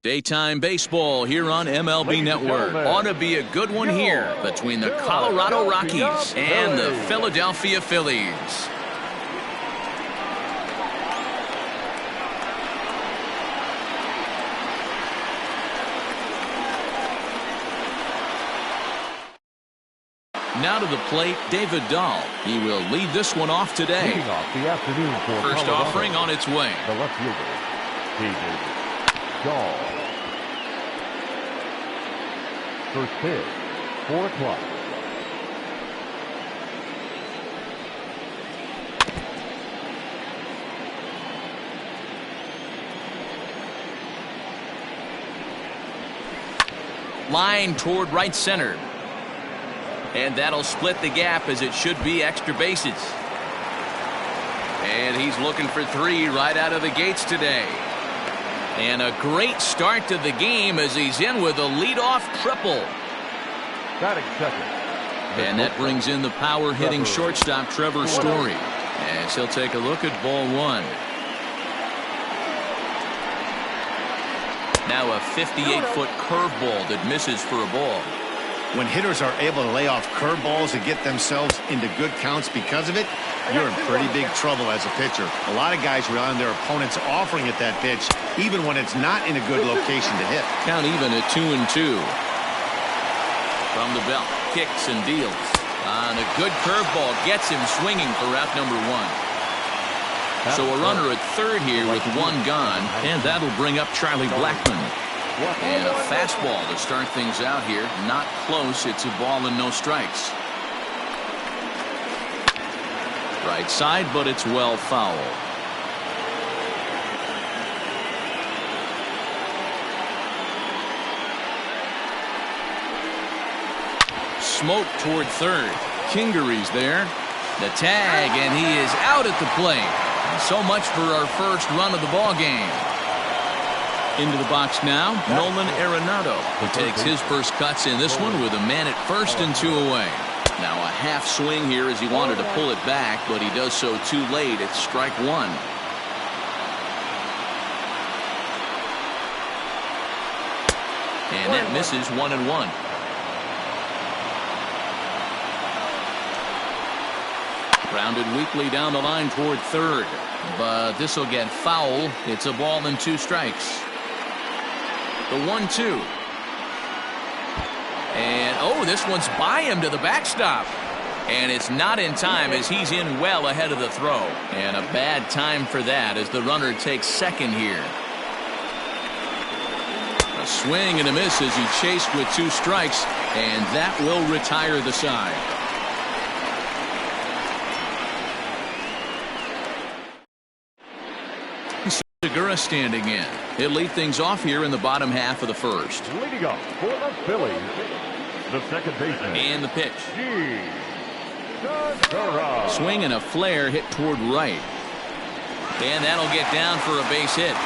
Daytime baseball here on MLB Network. Ought to be a good one here between the Colorado Rockies and the Philadelphia Phillies. Now to the plate, David Dahl. He will lead this one off today. First offering on its way. The left fielder, David Dahl. First pitch, 4 o'clock. Line toward right center. And that'll split the gap as it should be extra bases. And he's looking for 3 right out of the gates today. And a great start to the game as he's in with a leadoff triple. Batting second. And that brings in the power-hitting shortstop Trevor Story. As he'll take a look at ball 1. Now a 58-foot curveball that misses for a ball. When hitters are able to lay off curveballs and get themselves into good counts because of it, you're in pretty big trouble as a pitcher. A lot of guys rely on their opponents offering at that pitch, even when it's not in a good location to hit. Count even at 2-2. From the belt, kicks and deals. On a good curveball, gets him swinging for out number 1. So a runner at third here with 1 gone, and that'll bring up Charlie Blackmon. And a fastball to start things out here. Not close. It's a ball and no strikes. Right side, but it's well foul. Smoke toward third. Kingery's there. The tag, and he is out at the plate. So much for our first run of the ball game. Into the box now, Nolan Arenado, who takes his first cuts in this one with a man at first and 2 away. Now a half swing here as he wanted to pull it back, but he does so too late. It's strike 1. And that misses 1-1. Grounded weakly down the line toward third, but this will get foul. It's a ball and 2 strikes. The 1-2. And, oh, this one's by him to the backstop. And it's not in time as he's in well ahead of the throw. And a bad time for that as the runner takes second here. A swing and a miss as he chased with 2 strikes, and that will retire the side. Segura standing in. He'll lead things off here in the bottom half of the first. Leading off for the Phillies, the second baseman. And the pitch. Segura. Swing and a flare hit toward right. And that'll get down for a base hit.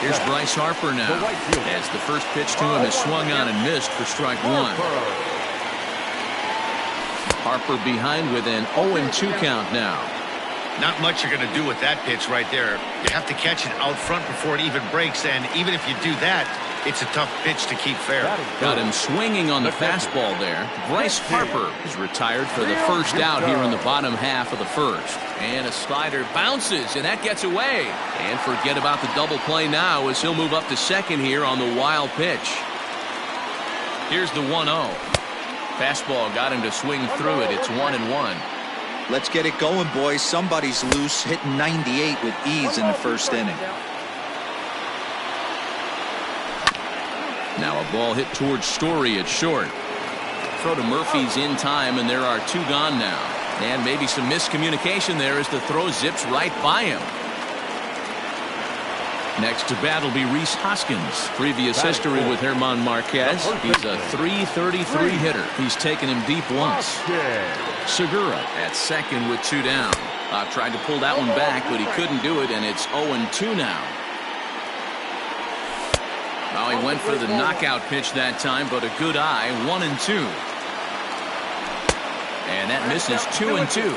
Here's Bryce Harper now. As the first pitch to him is swung on and missed for strike 1. Harper behind with an 0-2 count now. Not much you're going to do with that pitch right there. You have to catch it out front before it even breaks, and even if you do that, it's a tough pitch to keep fair. Got him swinging on the fastball there. Bryce Harper is retired for the first out here in the bottom half of the first. And a slider bounces, and that gets away. And forget about the double play now as he'll move up to second here on the wild pitch. Here's the 1-0. Fastball got him to swing through it. It's 1-1. Let's get it going, boys. Somebody's loose, hitting 98 with ease in the first inning. Now a ball hit towards Story at short. Throw to Murphy's in time, and there are 2 gone now. And maybe some miscommunication there as the throw zips right by him. Next to bat will be Rhys Hoskins. Previous history with German Marquez. He's a .333 hitter. He's taken him deep once. Segura at second with 2 down. Tried to pull that one back, but he couldn't do it, and it's 0-2 now. Well, he went for the knockout pitch that time, but a good eye. 1-2. And that misses 2-2.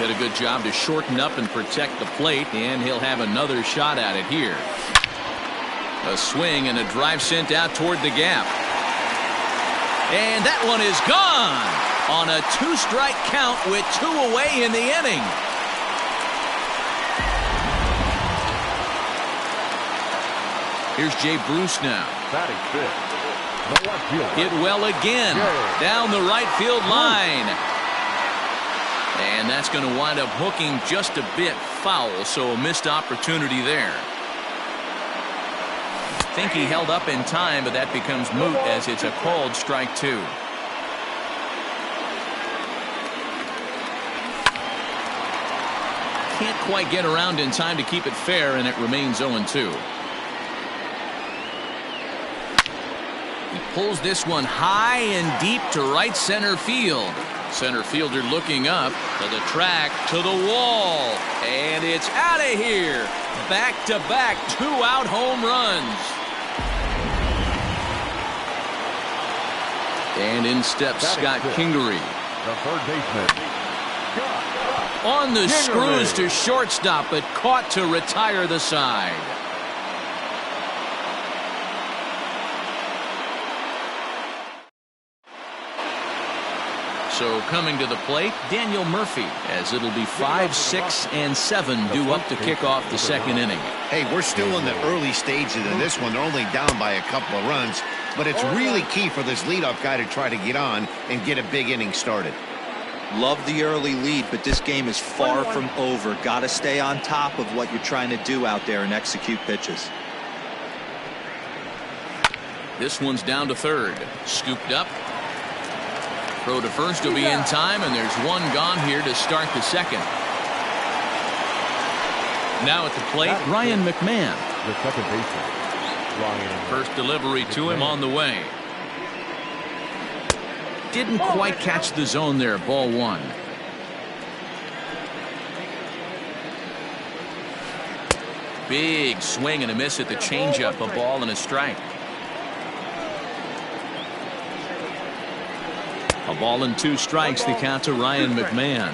Did a good job to shorten up and protect the plate, and he'll have another shot at it here. A swing and a drive sent out toward the gap. And that one is gone on a 2-strike count with 2 away in the inning. Here's Jay Bruce now. Batting fifth, the left fielder. Hit well again down the right field line. And that's going to wind up hooking just a bit foul, so a missed opportunity there. I think he held up in time, but that becomes moot as it's a called strike 2. Can't quite get around in time to keep it fair, and it remains 0-2. He pulls this one high and deep to right center field. Center fielder looking up to the track, to the wall, and it's out of here. Back-to-back 2-out home runs. And in steps Scott Kingery. The third baseman. On the screws to shortstop, but caught to retire the side. So coming to the plate, Daniel Murphy, as it'll be 5, 6, and 7 due up to kick off the second inning. Hey, we're still in the early stages of this one. They're only down by a couple of runs, but it's really key for this leadoff guy to try to get on and get a big inning started. Love the early lead, but this game is far from over. Got to stay on top of what you're trying to do out there and execute pitches. This one's down to third. Scooped up. Throw to first will be in time, and there's one gone here to start the second. Now at the plate, Ryan McMahon. The second baseman, Ryan. First delivery to him on the way. Didn't quite catch the zone there. Ball 1. Big swing and a miss at the changeup. A ball and a strike. A ball and 2 strikes. The count to Ryan McMahon.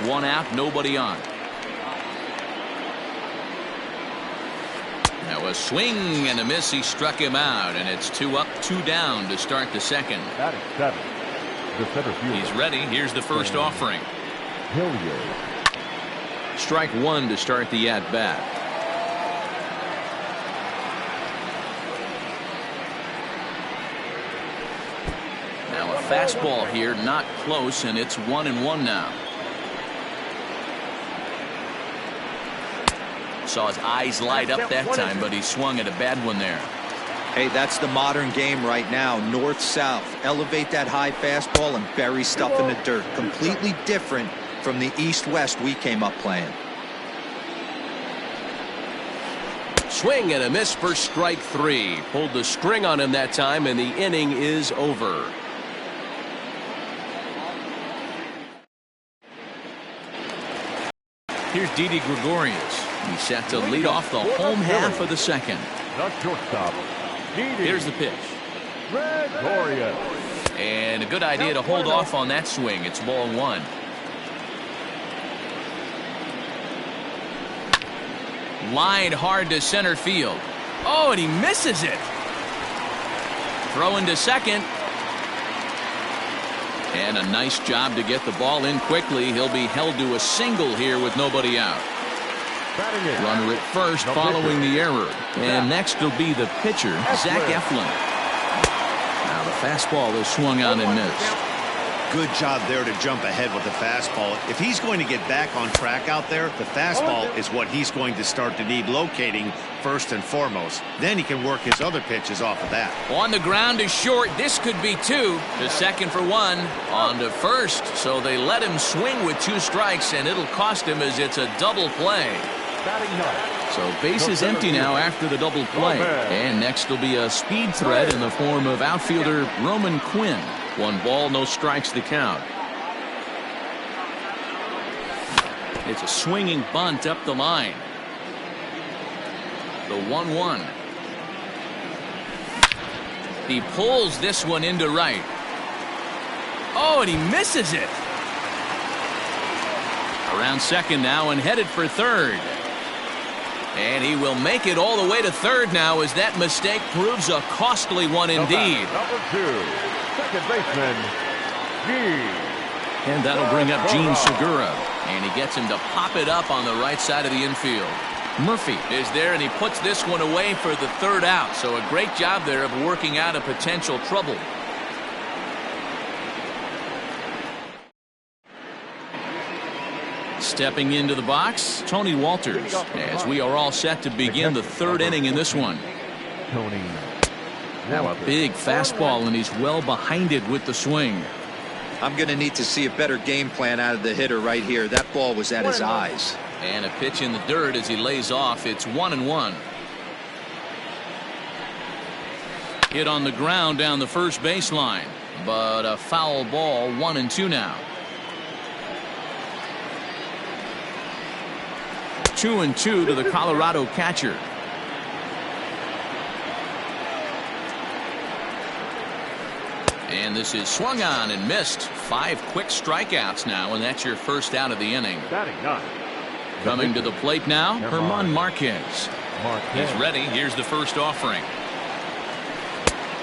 1 out, nobody on. Now a swing and a miss. He struck him out, and it's 2 up, 2 down to start the second. Batting 7, the center fielder. He's ready. Here's the first offering. Hilliard. Strike 1 to start the at-bat. Now a fastball here, not close, and it's 1-1 now. Saw his eyes light up that time, but he swung at a bad one there. Hey, that's the modern game right now. North-south. Elevate that high fastball and bury stuff in the dirt. Completely different from the east-west we came up playing. Swing and a miss for strike 3. Pulled the string on him that time, and the inning is over. Here's Didi Gregorius. He's set to lead off the home half of the second. The shortstop, Didi. Here's the pitch. Gregorius. And a good idea to hold off on that swing. It's ball 1. Lined hard to center field. Oh, and he misses it. Throwing to second. And a nice job to get the ball in quickly. He'll be held to a single here with nobody out. Runner at first following the error. And next will be the pitcher, Zach Eflin. Now the fastball is swung on and missed. Good job there to jump ahead with the fastball. If he's going to get back on track out there, the fastball is what he's going to start to need locating first and foremost. Then he can work his other pitches off of that. On the ground to short. This could be 2. To second for 1. On to first. So they let him swing with 2 strikes, and it'll cost him as it's a double play. So base is empty now after the double play. And next will be a speed threat in the form of outfielder Roman Quinn. 1 ball, no strikes the count. It's a swinging bunt up the line. The 1-1. He pulls this one into right. Oh, and he misses it. Around second now and headed for third. And he will make it all the way to third now as that mistake proves a costly one indeed. Number 2, second baseman, And that'll bring up Gene Segura. And he gets him to pop it up on the right side of the infield. Murphy is there, and he puts this one away for the third out. So a great job there of working out a potential trouble. Stepping into the box, Tony Walters, as we are all set to begin the third inning in this one. Tony. Now a big fastball, and he's well behind it with the swing. I'm going to need to see a better game plan out of the hitter right here. That ball was at his eyes. And a pitch in the dirt as he lays off. It's 1-1. Hit on the ground down the first baseline, but a foul ball. 1-2 now. 2-2 to the Colorado catcher. And this is swung on and missed. 5 quick strikeouts now, and that's your first out of the inning. Batting 9. Coming to the plate now, German Marquez. He's ready. Here's the first offering.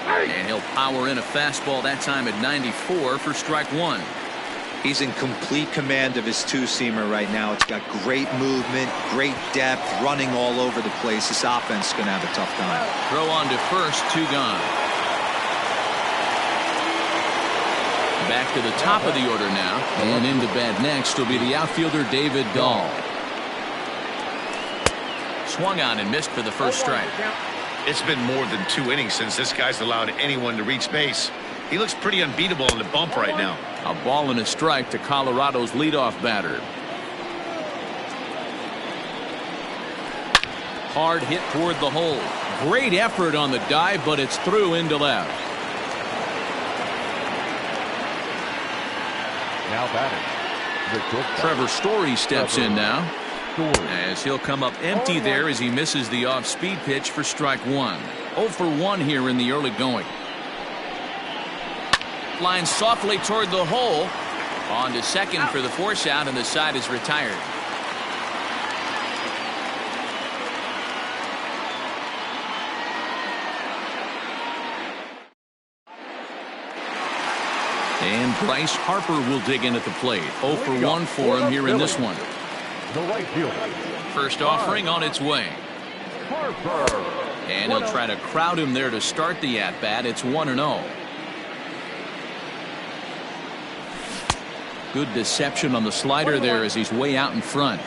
And he'll power in a fastball that time at 94 for strike 1. He's in complete command of his two-seamer right now. It's got great movement, great depth, running all over the place. This offense is going to have a tough time. Throw on to first, 2 gone. Back to the top of the order now, and into bat next will be the outfielder David Dahl. Swung on and missed for the first strike. It's been more than 2 innings since this guy's allowed anyone to reach base. He looks pretty unbeatable on the bump right now. A ball and a strike to Colorado's leadoff batter. Hard hit toward the hole. Great effort on the dive, but it's through into left. Now batting. Trevor Story steps in now, as he'll come up empty there as he misses the off-speed pitch for strike 1. 0 for 1 here in the early going. Line softly toward the hole. On to second for the force out, and the side is retired. And Bryce Harper will dig in at the plate. 0 for 1 for him here in this one. The right fielder. First offering on its way. Harper. And he'll try to crowd him there to start the at-bat. It's 1-0. Good deception on the slider there as he's way out in front.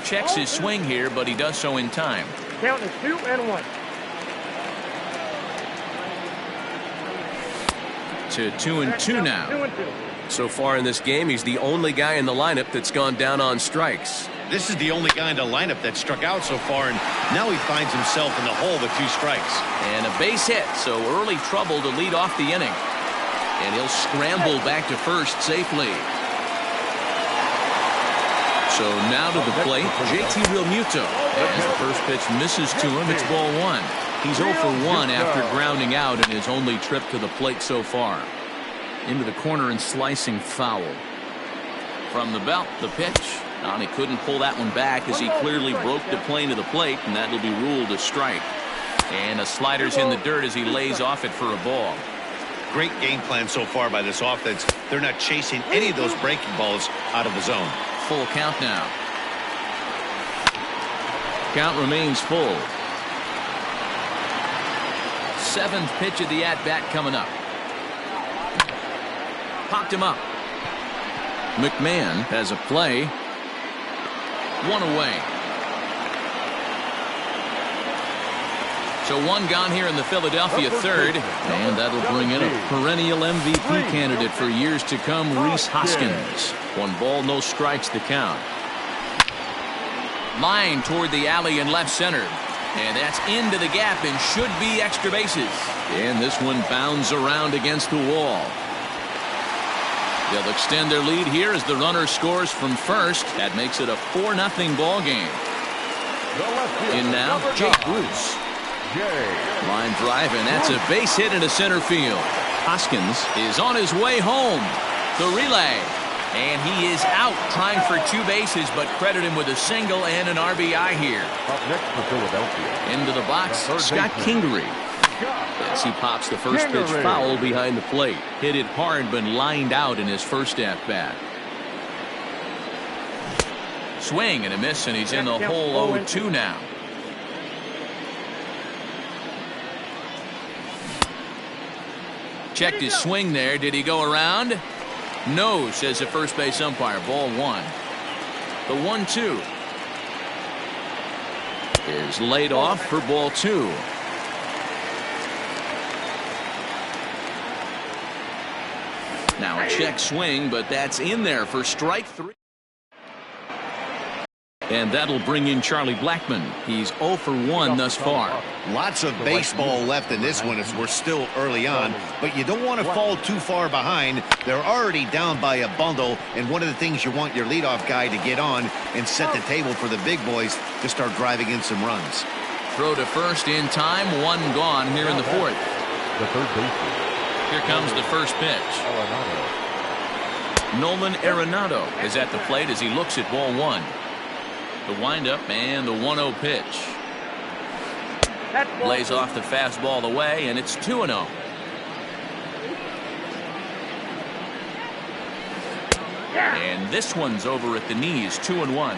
Checks his swing here, but he does so in time. Count is 2-1. To 2-2 now. 2-2. So far in this game, he's the only guy in the lineup that's gone down on strikes. This is the only guy in the lineup that struck out so far, and now he finds himself in the hole with 2 strikes. And a base hit, so early trouble to lead off the inning. And he'll scramble back to first safely. So now to the plate, JT Realmuto. As the first pitch misses to him, it's ball 1. He's 0 for 1 after grounding out in his only trip to the plate so far. Into the corner and slicing foul. From the belt, the pitch. And he couldn't pull that one back as he clearly broke the plane of the plate, and that will be ruled a strike. And a slider's in the dirt as he lays off it for a ball. Great game plan so far by this offense. They're not chasing any of those breaking balls out of the zone. Full count now. Count remains full. 7th pitch of the at-bat coming up. Popped him up. McMahon has a play. 1 away. So 1 gone here in the Philadelphia third. And that'll bring in a perennial MVP candidate for years to come, Rhys Hoskins. 1 ball, no strikes to count. Line toward the alley in left center. And that's into the gap and should be extra bases. And this one bounds around against the wall. They'll extend their lead here as the runner scores from first. That makes it a 4-0 ball game. In now, Jake Bruce. Line drive, and that's a base hit into center field. Hoskins is on his way home. The relay. And he is out trying for 2 bases, but credit him with a single and an RBI here. Up next for Philadelphia. Into the box, Scott Kingery. As he pops the first pitch foul behind the plate. Hit it hard, but lined out in his first at-bat. Swing and a miss, and he's in the hole 0-2 now. Checked his swing there. Did he go around? No, says the first base umpire. Ball 1. The 1-2 is laid off for ball 2. Now a check swing, but that's in there for strike 3. And that'll bring in Charlie Blackmon. He's 0 for 1 thus far. Lots of baseball left in this one as we're still early on, but you don't want to fall too far behind. They're already down by a bundle, and one of the things you want your leadoff guy to get on and set the table for the big boys to start driving in some runs. Throw to first in time, 1 gone here in the 4th. The third baseman. Here comes the first pitch. Nolan Arenado is at the plate as he looks at ball 1. The windup and the 1-0 pitch. Lays off the fastball away, and it's 2-0. And this one's over at the knees, 2-1.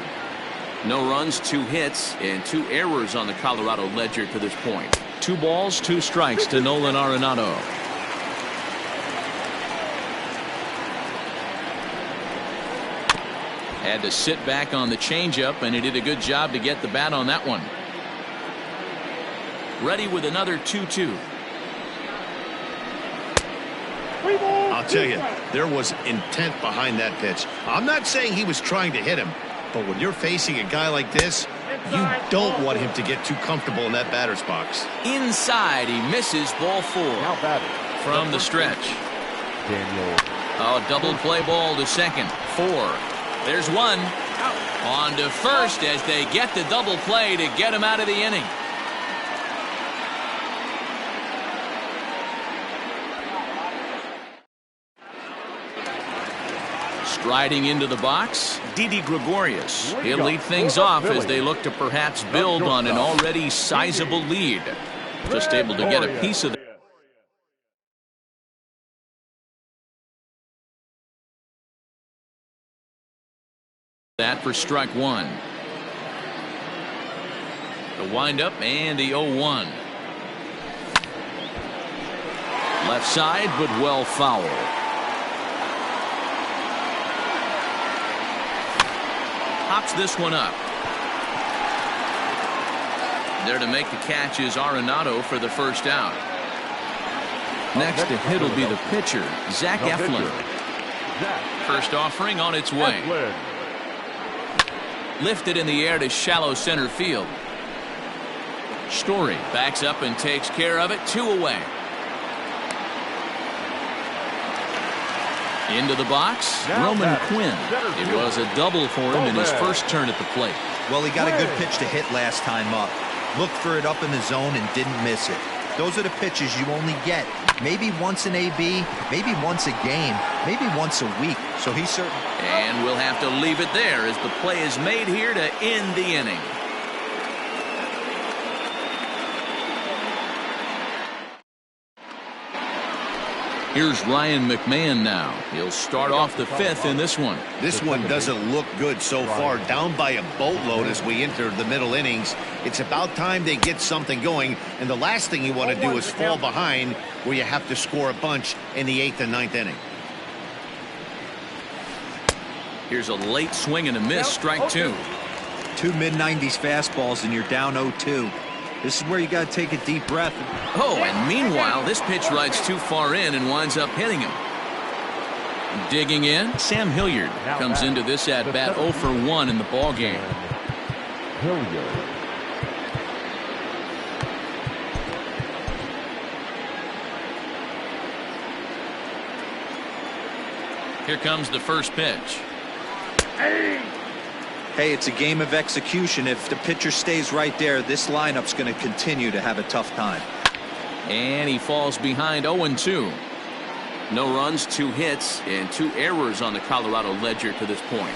No runs, 2 hits, and 2 errors on the Colorado ledger to this point. 2 balls, 2 strikes to Nolan Arenado. Had to sit back on the changeup, and he did a good job to get the bat on that one. Ready with another 2-2. I'll tell you, there was intent behind that pitch. I'm not saying he was trying to hit him, but when you're facing a guy like this, you don't want him to get too comfortable in that batter's box. Inside, he misses ball 4 from the stretch. Oh, double play ball to second. 4. There's 1. On to first as they get the double play to get him out of the inning. Striding into the box, Didi Gregorius. He'll lead things off as they look to perhaps build on an already sizable lead. Just able to get a piece of the that for strike 1. The windup and the 0-1. Left side, but well foul. Hops this one up. There to make the catch is Arenado for the first out. Next to hit will be the pitcher, Zach Eflin. First offering on its way. Lifted in the air to shallow center field. Story backs up and takes care of it. 2 away. Into the box, Roman Quinn. It was a double for him in his first turn at the plate. Well, he got a good pitch to hit last time up. Looked for it up in the zone and didn't miss it. Those are the pitches you only get maybe once in AB, maybe once a game, maybe once a week. So he's certain. And we'll have to leave it there as the play is made here to end the inning. Here's Ryan McMahon now. He'll start off the 5th in this one. This one doesn't look good so far. Down by a boatload as we enter the middle innings. It's about time they get something going. And the last thing you want to do is fall behind where you have to score a bunch in the 8th and 9th inning. Here's a late swing and a miss. Strike 2. 2 mid-90s fastballs and you're down 0-2. This is where you got to take a deep breath. Oh, and meanwhile, this pitch rides too far in and winds up hitting him. Digging in, Sam Hilliard comes into this at-bat 0 for 1 in the ball game. Here comes the first pitch. Hey, it's a game of execution. If the pitcher stays right there, this lineup's going to continue to have a tough time. And he falls behind 0-2. No runs, 2 hits, and 2 errors on the Colorado ledger to this point.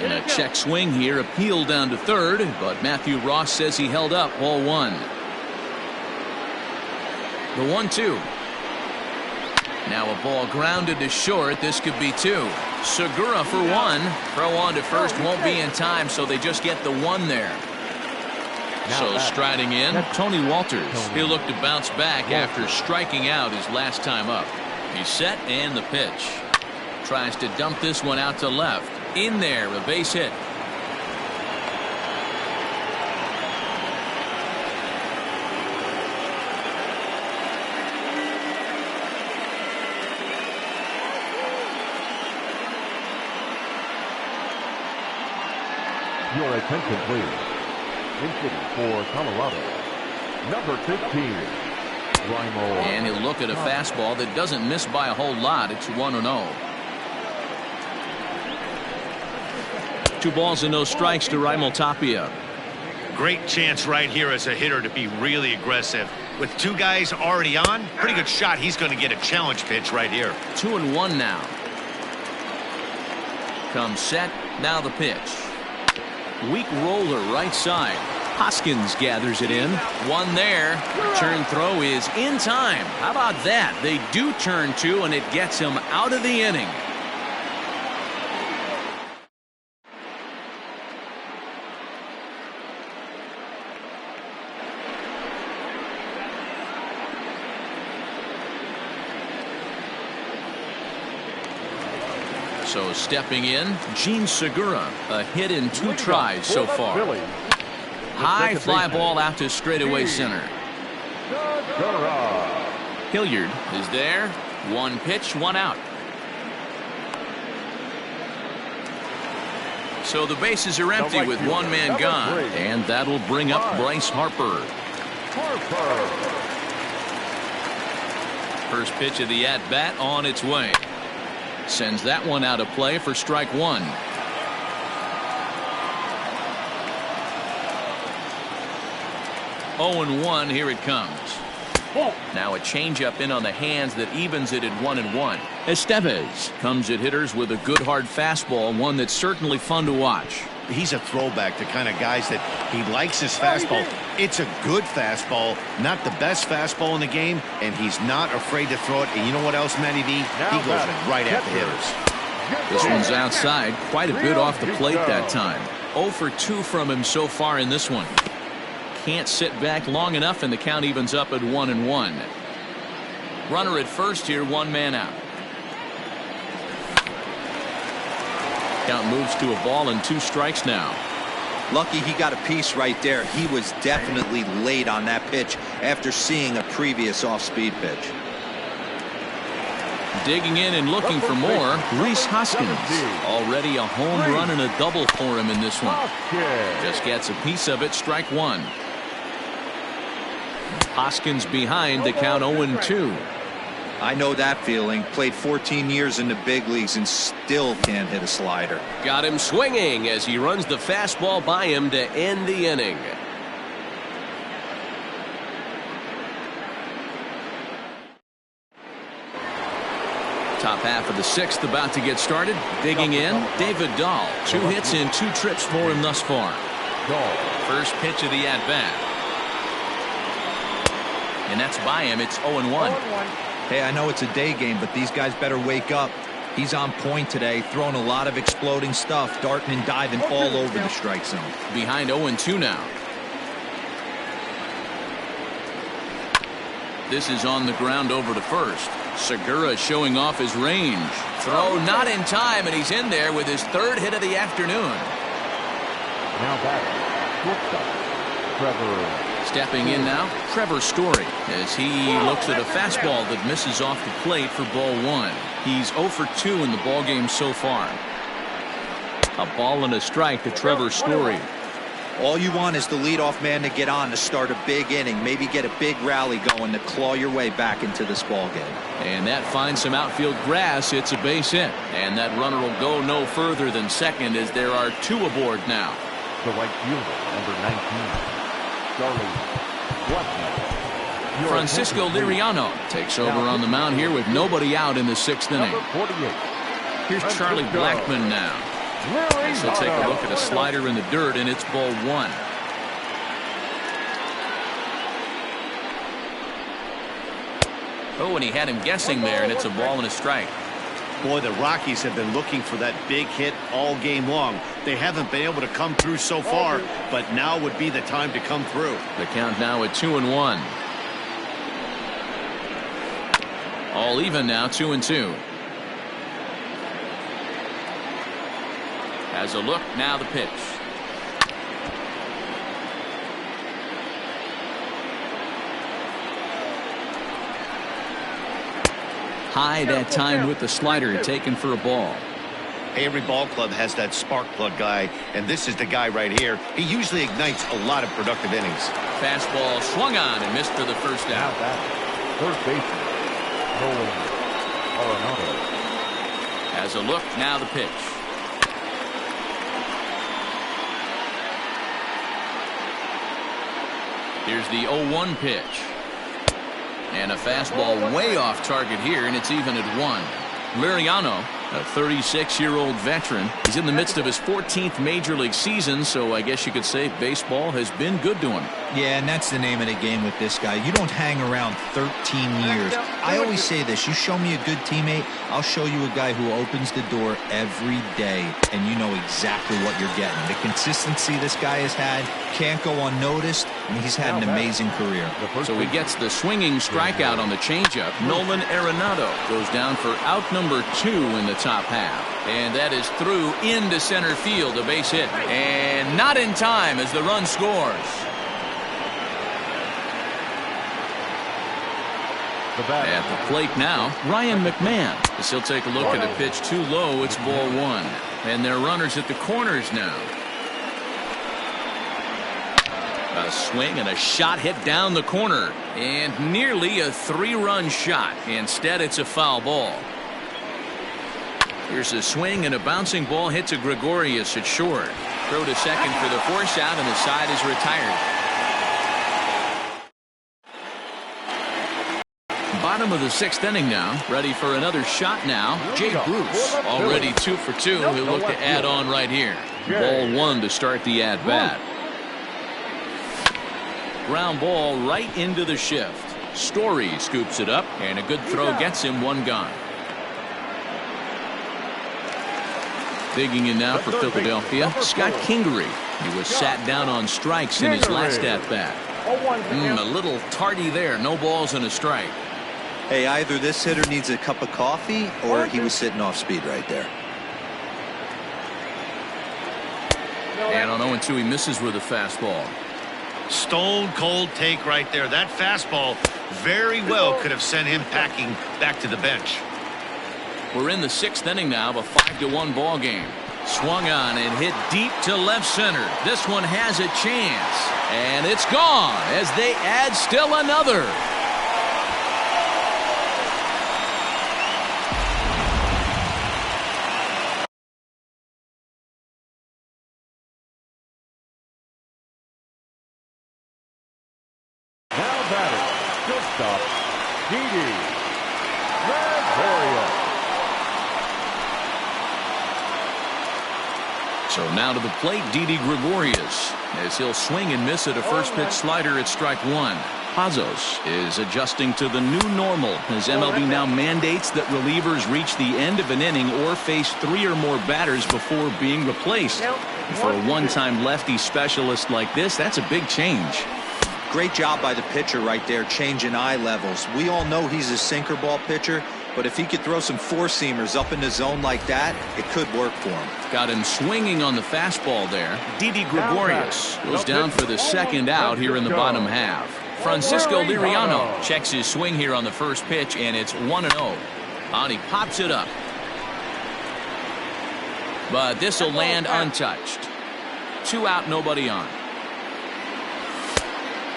In a check swing here, appeal down to third, but Matthew Ross says he held up, ball 1. The 1-2. Now a ball grounded to short. This could be 2. Segura for 1. Throw on to first won't be in time, so they just get the 1 there. So striding in, Tony Walters. He'll look to bounce back after striking out his last time up. He's set and the pitch. Tries to dump this one out to left. In there, a base hit. Your attention, please. Incident for Colorado. Number 15. And he'll look at a fastball that doesn't miss by a whole lot. It's 1-0. 2 balls and no strikes to Raimel Tapia. Great chance right here as a hitter to be really aggressive. With 2 guys already on, pretty good shot. He's going to get a challenge pitch right here. 2-1 now. Comes set. Now the pitch. Weak roller right side. Hoskins gathers it in. 1 there. Return throw is in time. How about that? They do turn 2, and it gets him out of the inning. So stepping in, Gene Segura, a hit in 2 tries so far. High fly ball out to straightaway center. Hilliard is there. 1 pitch, 1 out. So the bases are empty with 1 man gone, and that'll bring up Bryce Harper. First pitch of the at-bat on its way. Sends that one out of play for strike 1. 0-1, here it comes. Now a changeup in on the hands that evens it at 1-1. Estevez comes at hitters with a good hard fastball, one that's certainly fun to watch. He's a throwback to kind of guys that he likes his fastball. It's a good fastball, not the best fastball in the game, and he's not afraid to throw it. And you know what else, Matty V? He goes right at the hitters. This one's outside, quite a bit off the plate that time. 0 for 2 from him so far in this one. Can't sit back long enough, and the count evens up at 1-1. Runner at first here, 1 man out. Count moves to a ball and 2 strikes now. Lucky he got a piece right there. He was definitely late on that pitch after seeing a previous off-speed pitch. Digging in and looking for more, Rhys Hoskins. Already a home run and a double for him in this one. Just gets a piece of it, strike 1. Hoskins behind, the count 0-2. I know that feeling. Played 14 years in the big leagues and still can't hit a slider. Got him swinging as he runs the fastball by him to end the inning. Top half of the 6th about to get started. Digging in, David Dahl. 2 hits and 2 trips for him thus far. First pitch of the at-bat. And that's by him. It's 0-1. Hey, I know it's a day game, but these guys better wake up. He's on point today, throwing a lot of exploding stuff, darting and diving all over the strike zone. Behind 0-2 now. This is on the ground over to first. Segura showing off his range. Throw not in time, and he's in there with his 3rd hit of the afternoon. Now back, Trevor. Stepping in now, Trevor Story, as he looks at a fastball that misses off the plate for ball 1. He's 0 for 2 in the ballgame so far. A ball and a strike to Trevor Story. All you want is the leadoff man to get on to start a big inning, maybe get a big rally going to claw your way back into this ballgame. And that finds some outfield grass. It's a base hit, and that runner will go no further than second as there are 2 aboard now. The right fielder, number 19. Francisco Liriano takes over on the mound here with nobody out in the 6th inning. Number 48. Here's Charlie Blackmon now. As he'll take a look at a slider in the dirt, and it's ball 1. Oh, and he had him guessing there, and it's a ball and a strike. Boy, the Rockies have been looking for that big hit all game long. They haven't been able to come through so far, but now would be the time to come through. The count now at 2-1. All even now, 2-2. Has a look, now the pitch. High that time with the slider, taken for a ball. Every ball club has that spark plug guy, and this is the guy right here. He usually ignites a lot of productive innings. Fastball swung on and missed for the first out. First baseman, Nolan Arenado. Has a look, now the pitch. Here's the 0-1 pitch. And a fastball way off target here, and it's even at 1. Liriano, a 36-year-old veteran. He's in the midst of his 14th major league season, so I guess you could say baseball has been good to him. Yeah, and that's the name of the game with this guy. You don't hang around 13 years. I always say this, you show me a good teammate, I'll show you a guy who opens the door every day, and you know exactly what you're getting. The consistency this guy has had can't go unnoticed, and he's had an amazing career. So he gets the swinging strikeout on the changeup. Nolan Arenado goes down for out number 2 in the top half. And that is through into center field, a base hit. And not in time as the run scores. At the plate now, Ryan McMahon. As he'll take a look at a pitch too low, it's ball 1. And they're runners at the corners now. A swing and a shot hit down the corner. And nearly a 3-run shot. Instead, it's a foul ball. Here's a swing and a bouncing ball hit to Gregorius at short. Throw to second for the force out, and the side is retired. Bottom of the 6th inning now. Ready for another shot now. Jay Bruce already 2 for 2. He'll look to add on right here. Ball 1 to start the at-bat. Ground ball right into the shift. Story scoops it up, and a good throw gets him 1 gone. Digging in now for Philadelphia, Scott Kingery. He was sat down on strikes in his last at-bat. A little tardy there. No balls and a strike. Hey, either this hitter needs a cup of coffee or he was sitting off speed right there. And on 0-2, he misses with a fastball. Stone cold take right there. That fastball very well could have sent him packing back to the bench. We're in the 6th inning now of a 5-1 ball game. Swung on and hit deep to left center. This one has a chance. And it's gone as they add still another. Now batting, shortstop, Didi Gregorius. So now to the plate, Didi Gregorius, as he'll swing and miss at a first pitch slider at strike 1. Pazos is adjusting to the new normal as MLB now mandates that relievers reach the end of an inning or face 3 or more batters before being replaced. And for a one-time lefty specialist like this, that's a big change. Great job by the pitcher right there, changing eye levels. We all know he's a sinker ball pitcher, but if he could throw some four-seamers up in the zone like that, it could work for him. Got him swinging on the fastball there. Didi Gregorius goes down for the second out here in the bottom half. Francisco Liriano checks his swing here on the first pitch, and it's 1-0. And he pops it up. But this will land untouched. 2 out, nobody on.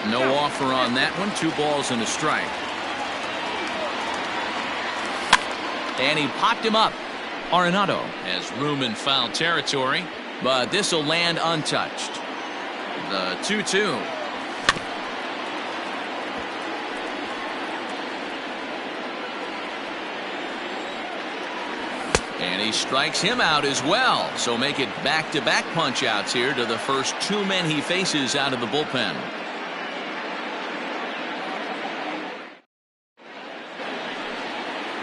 No offer on that one. 2 balls and a strike. And he popped him up. Arenado has room in foul territory, but this will land untouched. The 2-2. And he strikes him out as well. So make it back-to-back punch-outs here to the first two men he faces out of the bullpen.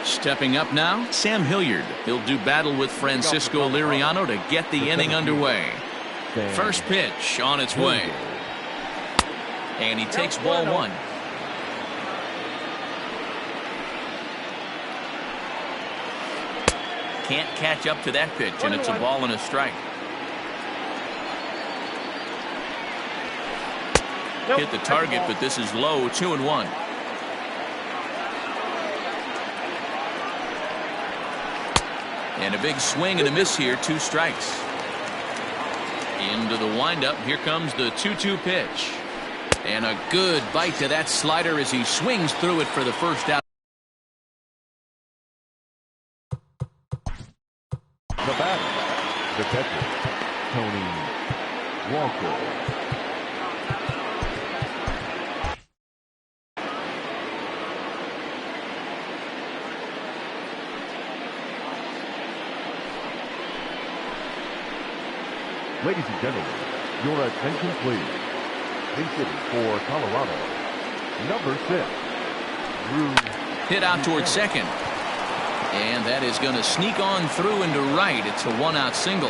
Stepping up now, Sam Hilliard. He'll do battle with Francisco Liriano to get the inning underway. First pitch on its way. And he takes ball one. Can't catch up to that pitch, and it's a ball and a strike. Hit the target, but this is low, 2-1. And a big swing and a miss here, 2 strikes. Into the windup, here comes the 2-2 pitch. And a good bite to that slider as he swings through it for the first out. The batter, the catcher, Tony Walker. Ladies and gentlemen, your attention please. Base hitting for Colorado, number 6, Drew. Hit out towards second. And that is going to sneak on through into right. It's a 1-out single.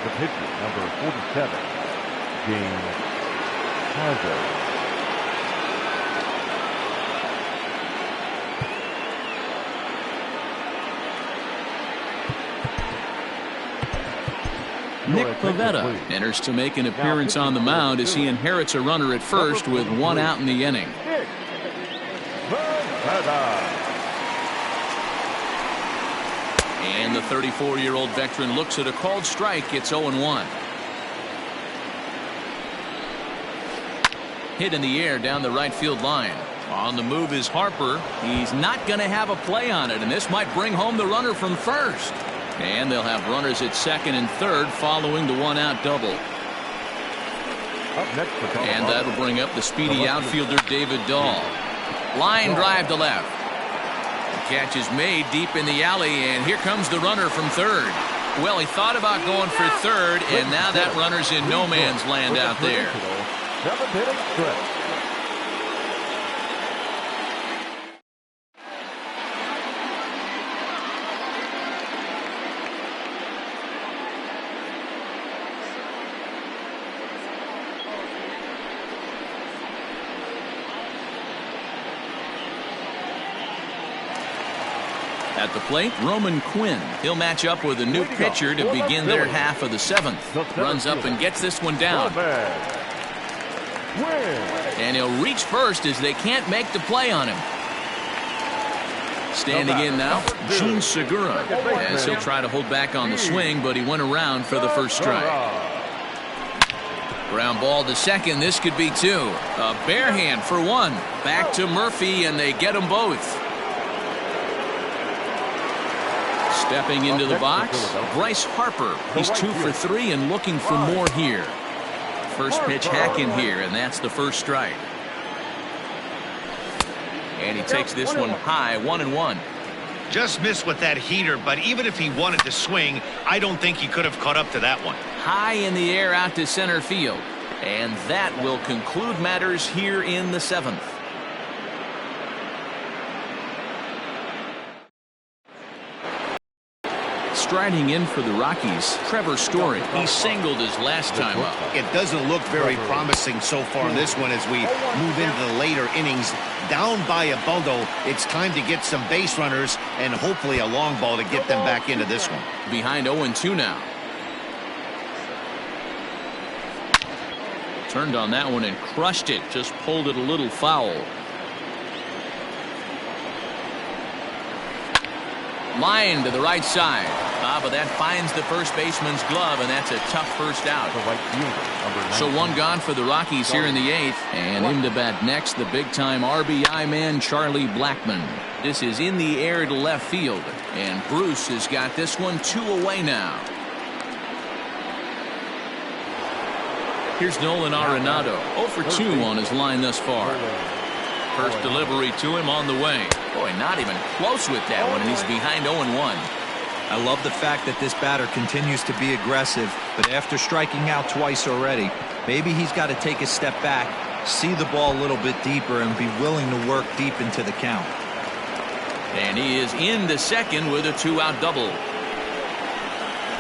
The pitcher, number 47, James Hazard. Nick Pivetta enters to make an appearance on the mound as he inherits a runner at first with 1 out in the inning. And the 34-year-old veteran looks at a called strike. It's 0-1. Hit in the air down the right field line. On the move is Harper. He's not going to have a play on it, and this might bring home the runner from first. And they'll have runners at second and third following the 1-out double. Up next for Colorado, and that'll bring up the speedy outfielder David Dahl. Line drive to left. The catch is made deep in the alley, and here comes the runner from third. Well, he thought about going for third, and now that runner's in no man's land out there. 7-inning stretch. At the plate, Roman Quinn. He'll match up with a new pitcher to begin their half of the 7th. Runs up and gets this one down. And he'll reach first as they can't make the play on him. Standing in now, Gene Segura, as he'll try to hold back on the swing, but he went around for the first strike. Ground ball to second. This could be 2. A bare hand for 1. Back to Murphy, and they get them both. Stepping into the box, Bryce Harper. He's 2 for 3 and looking for more here. First pitch hack in here, and that's the first strike. And he takes this one high, 1-1. Just missed with that heater, but even if he wanted to swing, I don't think he could have caught up to that one. High in the air out to center field. And that will conclude matters here in the 7th. Striding in for the Rockies, Trevor Story. He singled his last time up. It doesn't look very promising so far in this one as we move into the later innings. Down by a bundle, it's time to get some base runners and hopefully a long ball to get them back into this one. Behind 0-2 now. Turned on that one and crushed it. Just pulled it a little foul. Line to the right side. But that finds the first baseman's glove, and that's a tough first out. So 1 gone for the Rockies here in the 8th. And in to bat next, the big-time RBI man, Charlie Blackmon. This is in the air to left field. And Bruce has got this one 2 away now. Here's Nolan Arenado, 0 for 2 on his line thus far. First delivery to him on the way. Boy, not even close with that one, and he's behind 0-1. I love the fact that this batter continues to be aggressive, but after striking out twice already, maybe he's got to take a step back, see the ball a little bit deeper, and be willing to work deep into the count. And he is into second with a 2-out double.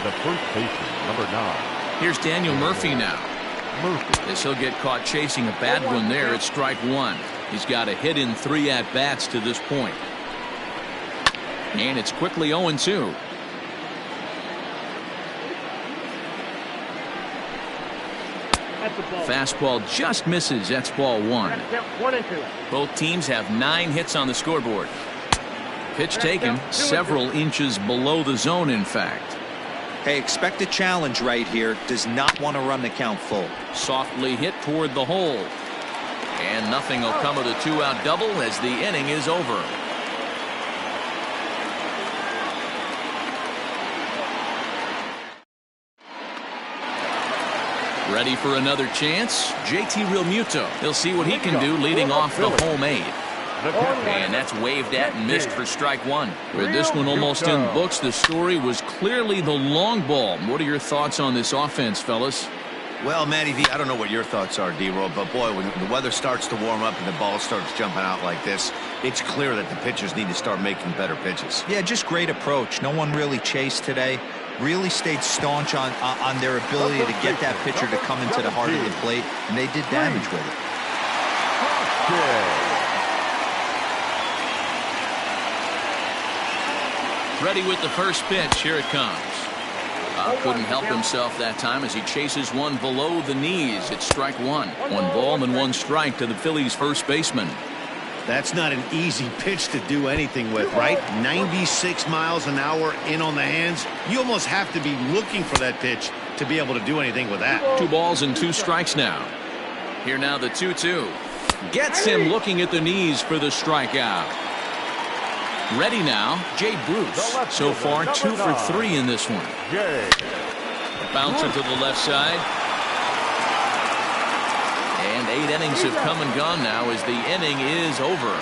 The first baseman, number 9. Here's Daniel Murphy now. As he'll get caught chasing a bad one there at strike 1. He's got a hit in 3 at-bats to this point. And it's quickly 0-2. Fastball just misses. That's ball 1. Both teams have 9 hits on the scoreboard. Pitch taken several inches below the zone, in fact. Hey, expect a challenge right here. Does not want to run the count full. Softly hit toward the hole. And nothing will come of the 2-out double as the inning is over. Ready for another chance? JT Realmuto. He'll see what he can do leading off the home 8. And that's waved at and missed for strike 1. With this one almost in the books, the story was clearly the long ball. What are your thoughts on this offense, fellas? Well, Matty V, I don't know what your thoughts are, D-Roll, but boy, when the weather starts to warm up and the ball starts jumping out like this, it's clear that the pitchers need to start making better pitches. Yeah, just great approach. No one really chased today. Really stayed staunch on their ability to get that pitcher to come into the heart of the plate, and they did damage with it. Ready with the first pitch. Here it comes. Couldn't help himself that time as he chases one below the knees. It's strike 1. 1 ball and 1 strike to the Phillies' first baseman. That's not an easy pitch to do anything with, right? 96 miles an hour in on the hands. You almost have to be looking for that pitch to be able to do anything with that. 2 balls and 2 strikes now. Here now the 2-2. Gets him looking at the knees for the strikeout. Ready now, Jay Bruce. So far 2 for 3 in this one. A bouncer to the left side. And 8 innings have come and gone now as the inning is over.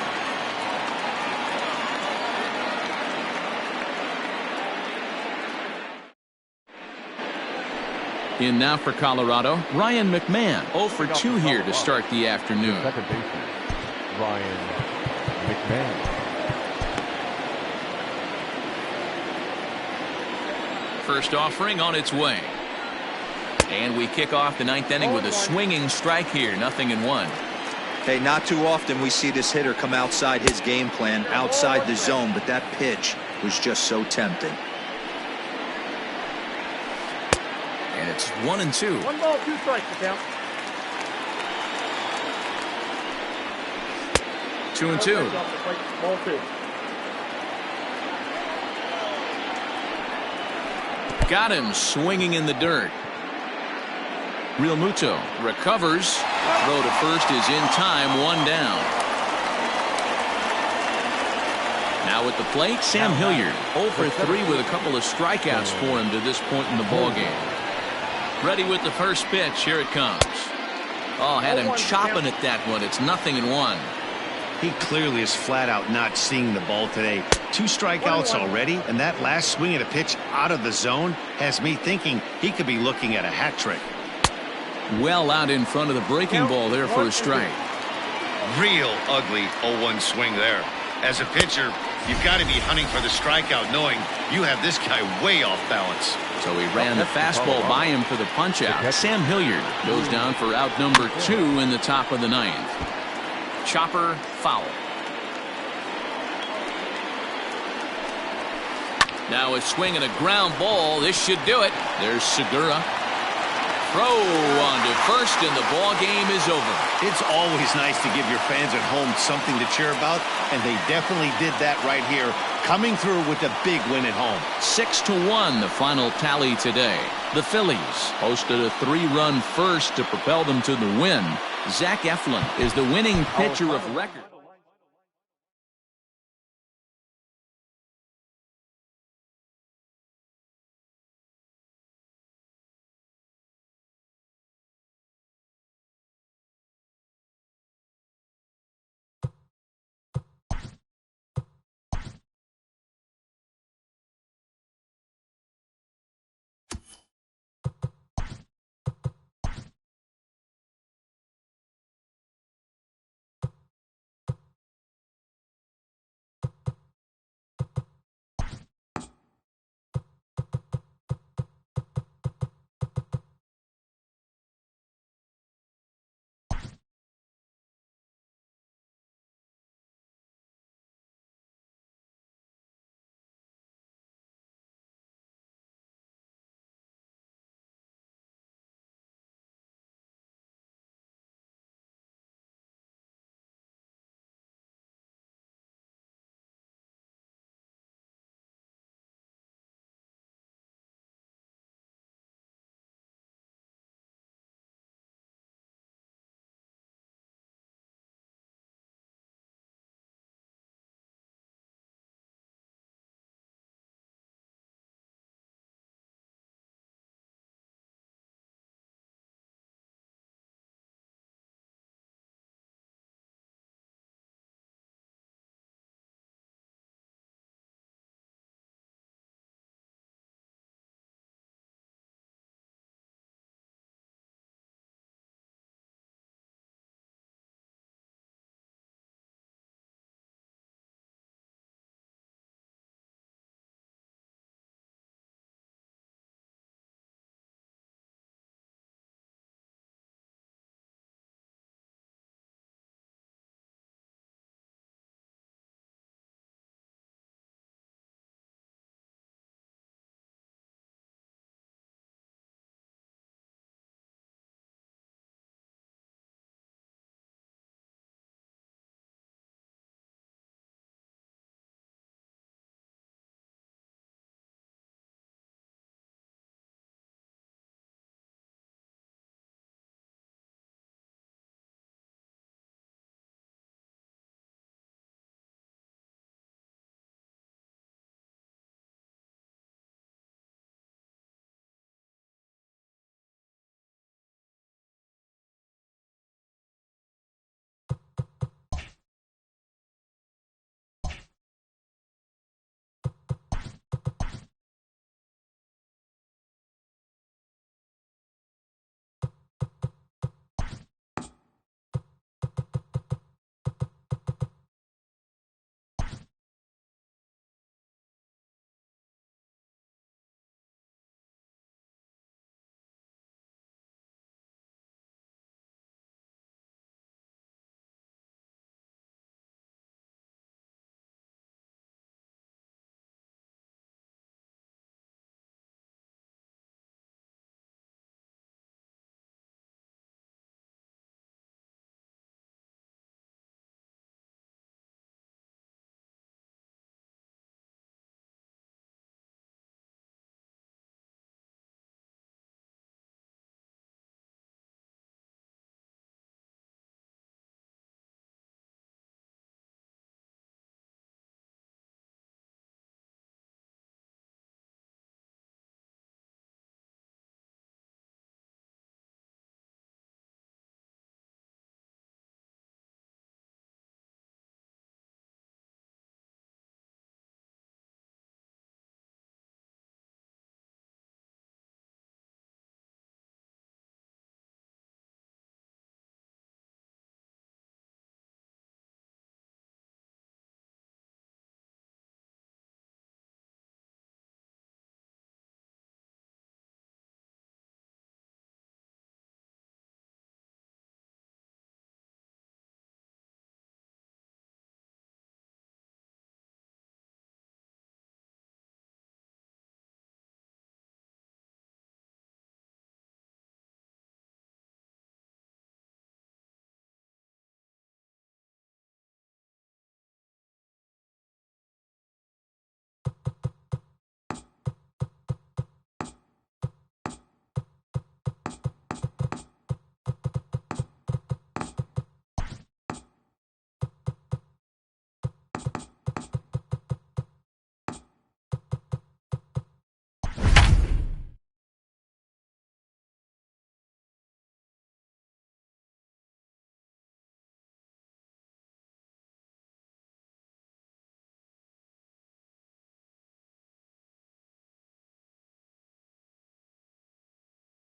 In now for Colorado, Ryan McMahon. 0 for 2 here to start the afternoon. Second baseman, Ryan McMahon. First offering on its way. And we kick off the 9th inning with a swinging strike here. 0-1. Hey, not too often we see this hitter come outside his game plan, outside the zone, but that pitch was just so tempting. And it's 1-2. 1 ball, 2 strikes, count. 2-2. Ball 2. Got him swinging in the dirt. Realmuto recovers. Throw to first is in time. 1 down. Now at the plate, Sam Hilliard. 0 for 3 with a couple of strikeouts for him to this point in the ballgame. Ready with the first pitch. Here it comes. Oh, had him chopping at that one. It's 0-1. He clearly is flat out not seeing the ball today. 2 strikeouts already, and that last swing at a pitch out of the zone has me thinking he could be looking at a hat trick. Well out in front of the breaking ball there for a strike. Real ugly 0-1 swing there. As a pitcher, you've got to be hunting for the strikeout, knowing you have this guy way off balance. So he ran the fastball by him for the punch-out. Sam Hilliard goes down for out number 2 in the top of the 9th. Chopper foul. Now a swing and a ground ball. This should do it. There's Segura. Throw on to first, and the ball game is over. It's always nice to give your fans at home something to cheer about, and they definitely did that right here, coming through with a big win at home. 6-1 the final tally today. The Phillies posted a 3-run first to propel them to the win. Zach Eflin is the winning pitcher of record.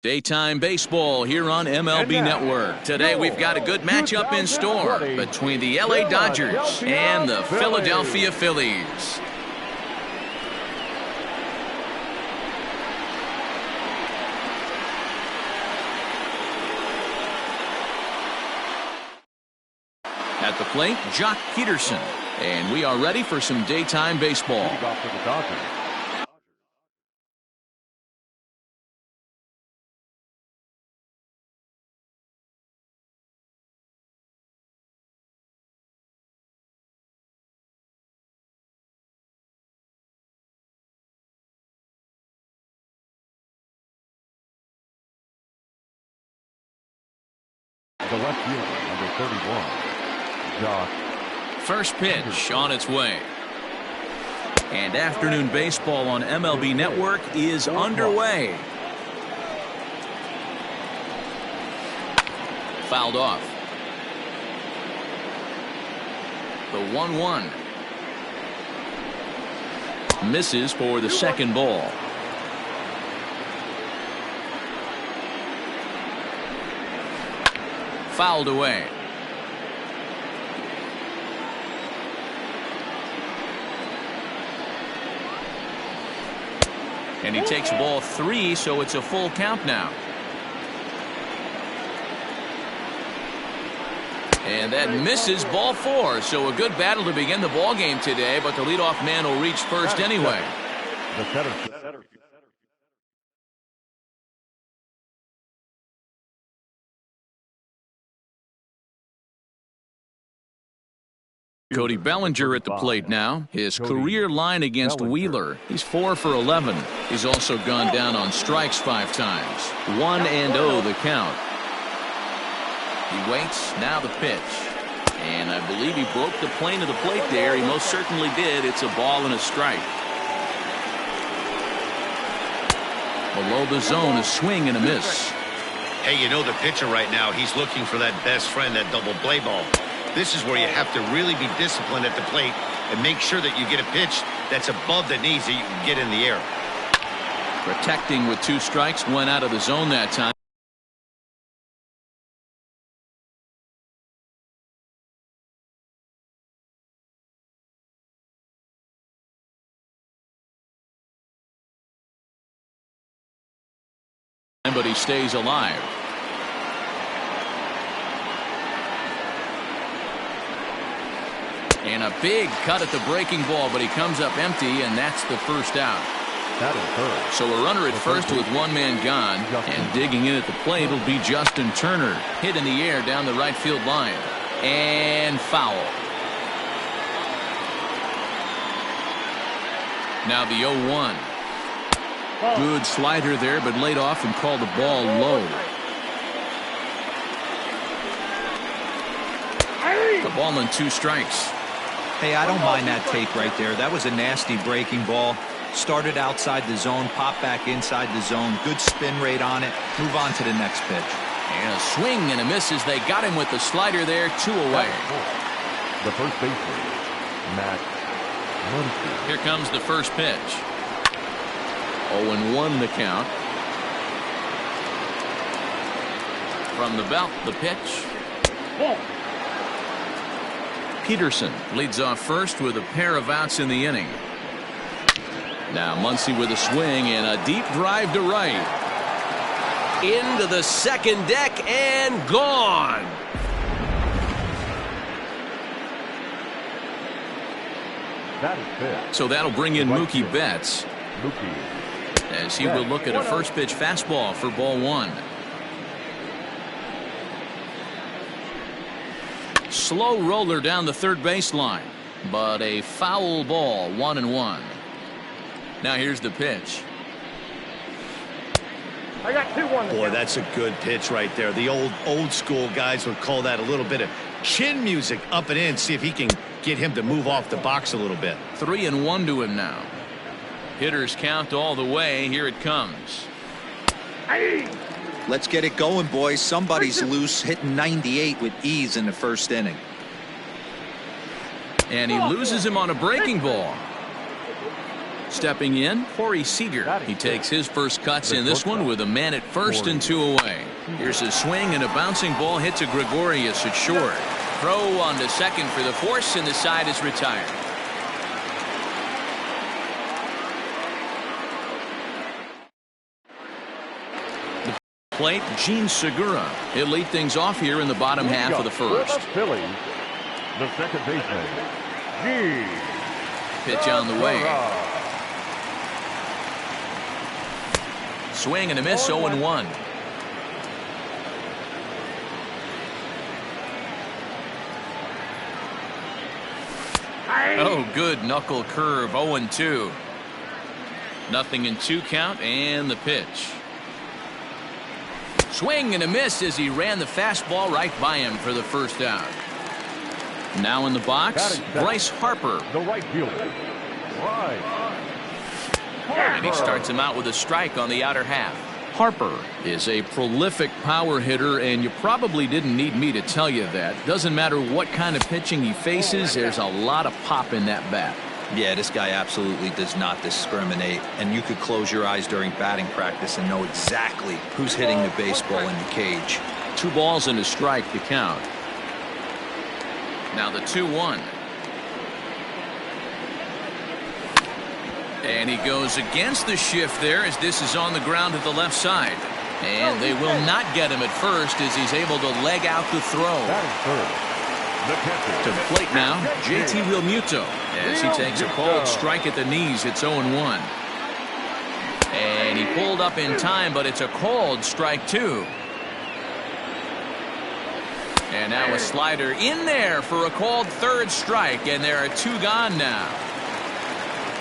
Daytime baseball here on MLB Network. Today we've got a good matchup in store between the LA Dodgers and the Philadelphia Phillies. At the plate, Jock Peterson. And we are ready for some daytime baseball. The left fielder, number 31, Jock. First pitch on its way. And afternoon baseball on MLB Network is underway. Fouled off. The 1-1. Misses for the second ball. Fouled away. And he takes ball 3, so it's a full count now. And that misses ball 4, so a good battle to begin the ball game today, but the leadoff man will reach first anyway. The setter. Cody Bellinger at the plate now. His career line against Wheeler. He's 4 for 11. He's also gone down on strikes 5 times. 1-0 the count. He waits. Now the pitch. And I believe he broke the plane of the plate there. He most certainly did. It's a ball and a strike. Below the zone, a swing and a miss. Hey, you know the pitcher right now, he's looking for that best friend, that double play ball. This is where you have to really be disciplined at the plate and make sure that you get a pitch that's above the knees that you can get in the air. Protecting with 2 strikes, went out of the zone that time. But he stays alive. And a big cut at the breaking ball, but he comes up empty, and that's the first out. So a runner at first with 1 man gone, and digging in at the plate will be Justin Turner. Hit in the air down the right field line. And foul. Now the 0-1. Good slider there, but laid off and called the ball low. The ball in 2 strikes. Hey, I don't mind that take right there. That was a nasty breaking ball. Started outside the zone, popped back inside the zone. Good spin rate on it. Move on to the next pitch. And a swing and a miss as they got him with the slider there. 2 away. The first baseman, Matt Muncy. Here comes the first pitch. 0-1 the count. From the belt, the pitch. Peterson leads off first with a pair of outs in the inning. Now Muncy with a swing and a deep drive to right. Into the second deck and gone. That is fit. So that'll bring in Mookie Betts. As he will look at a first pitch fastball for ball 1. Slow roller down the third baseline, but a foul ball. 1-1. Now here's the pitch. I got 2-1. Boy, that's a good pitch right there. The old school guys would call that a little bit of chin music up and in. See if he can get him to move off the box a little bit. 3-1 to him now. Hitters count all the way. Here it comes. Let's get it going, boys. Somebody's loose, hitting 98 with ease in the first inning. And he loses him on a breaking ball. Stepping in, Corey Seager. He takes his first cuts in this one with a man at first and 2 away. Here's a swing and a bouncing ball hit to Gregorius at short. Throw on to second for the force, and the side is retired. The plate, Gene Segura. He'll lead things off here in the bottom half of the first. For the Phillies, the second baseman, Gene. Pitch on the way. Swing and a miss, 0-1. Oh, good knuckle curve, 0-2. Nothing in 2 count, and the pitch. Swing and a miss as he ran the fastball right by him for the first out. Now in the box, Bryce Harper. The right fielder, Bryce. And he starts him out with a strike on the outer half. Harper is a prolific power hitter, and you probably didn't need me to tell you that. Doesn't matter what kind of pitching he faces, there's a lot of pop in that bat. Yeah, this guy absolutely does not discriminate, and you could close your eyes during batting practice and know exactly who's hitting the baseball in the cage. 2 balls and a strike to count. Now the 2-1. And he goes against the shift there as this is on the ground at the left side. And they will not get him at first as he's able to leg out the throw. To the plate now, JT Realmuto as he takes a called strike at the knees. It's 0-1. And he pulled up in time, but it's a called strike 2. And now a slider in there for a called third strike, and there are 2 gone now.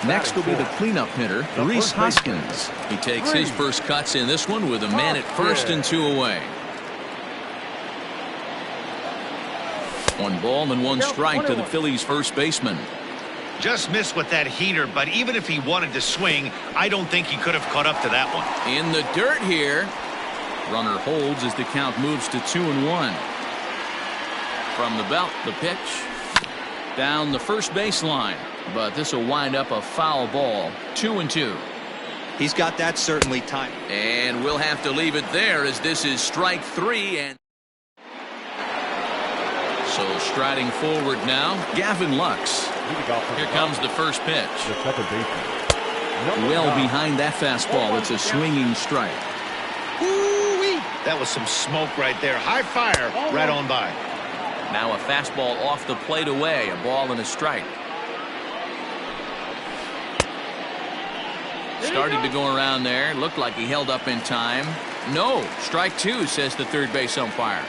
Next will be the cleanup hitter, Rhys Hoskins. He takes his first cuts in this one with a man at first and 2 away. 1 ball and 1 strike to the Phillies' first baseman. Just missed with that heater, but even if he wanted to swing, I don't think he could have caught up to that one. In the dirt here. Runner holds as the count moves to 2-1. From the belt, the pitch. Down the first baseline. But this will wind up a foul ball. 2-2. He's got that certainly timed. And we'll have to leave it there as this is strike 3. And so striding forward now, Gavin Lux. Here comes the first pitch. The second baseman. Well behind that fastball. It's a swinging strike. Woo-wee. That was some smoke right there. High fire right on by. Now a fastball off the plate away. A ball and a strike. Started to go around there. Looked like he held up in time. No. Strike 2, says the third base umpire.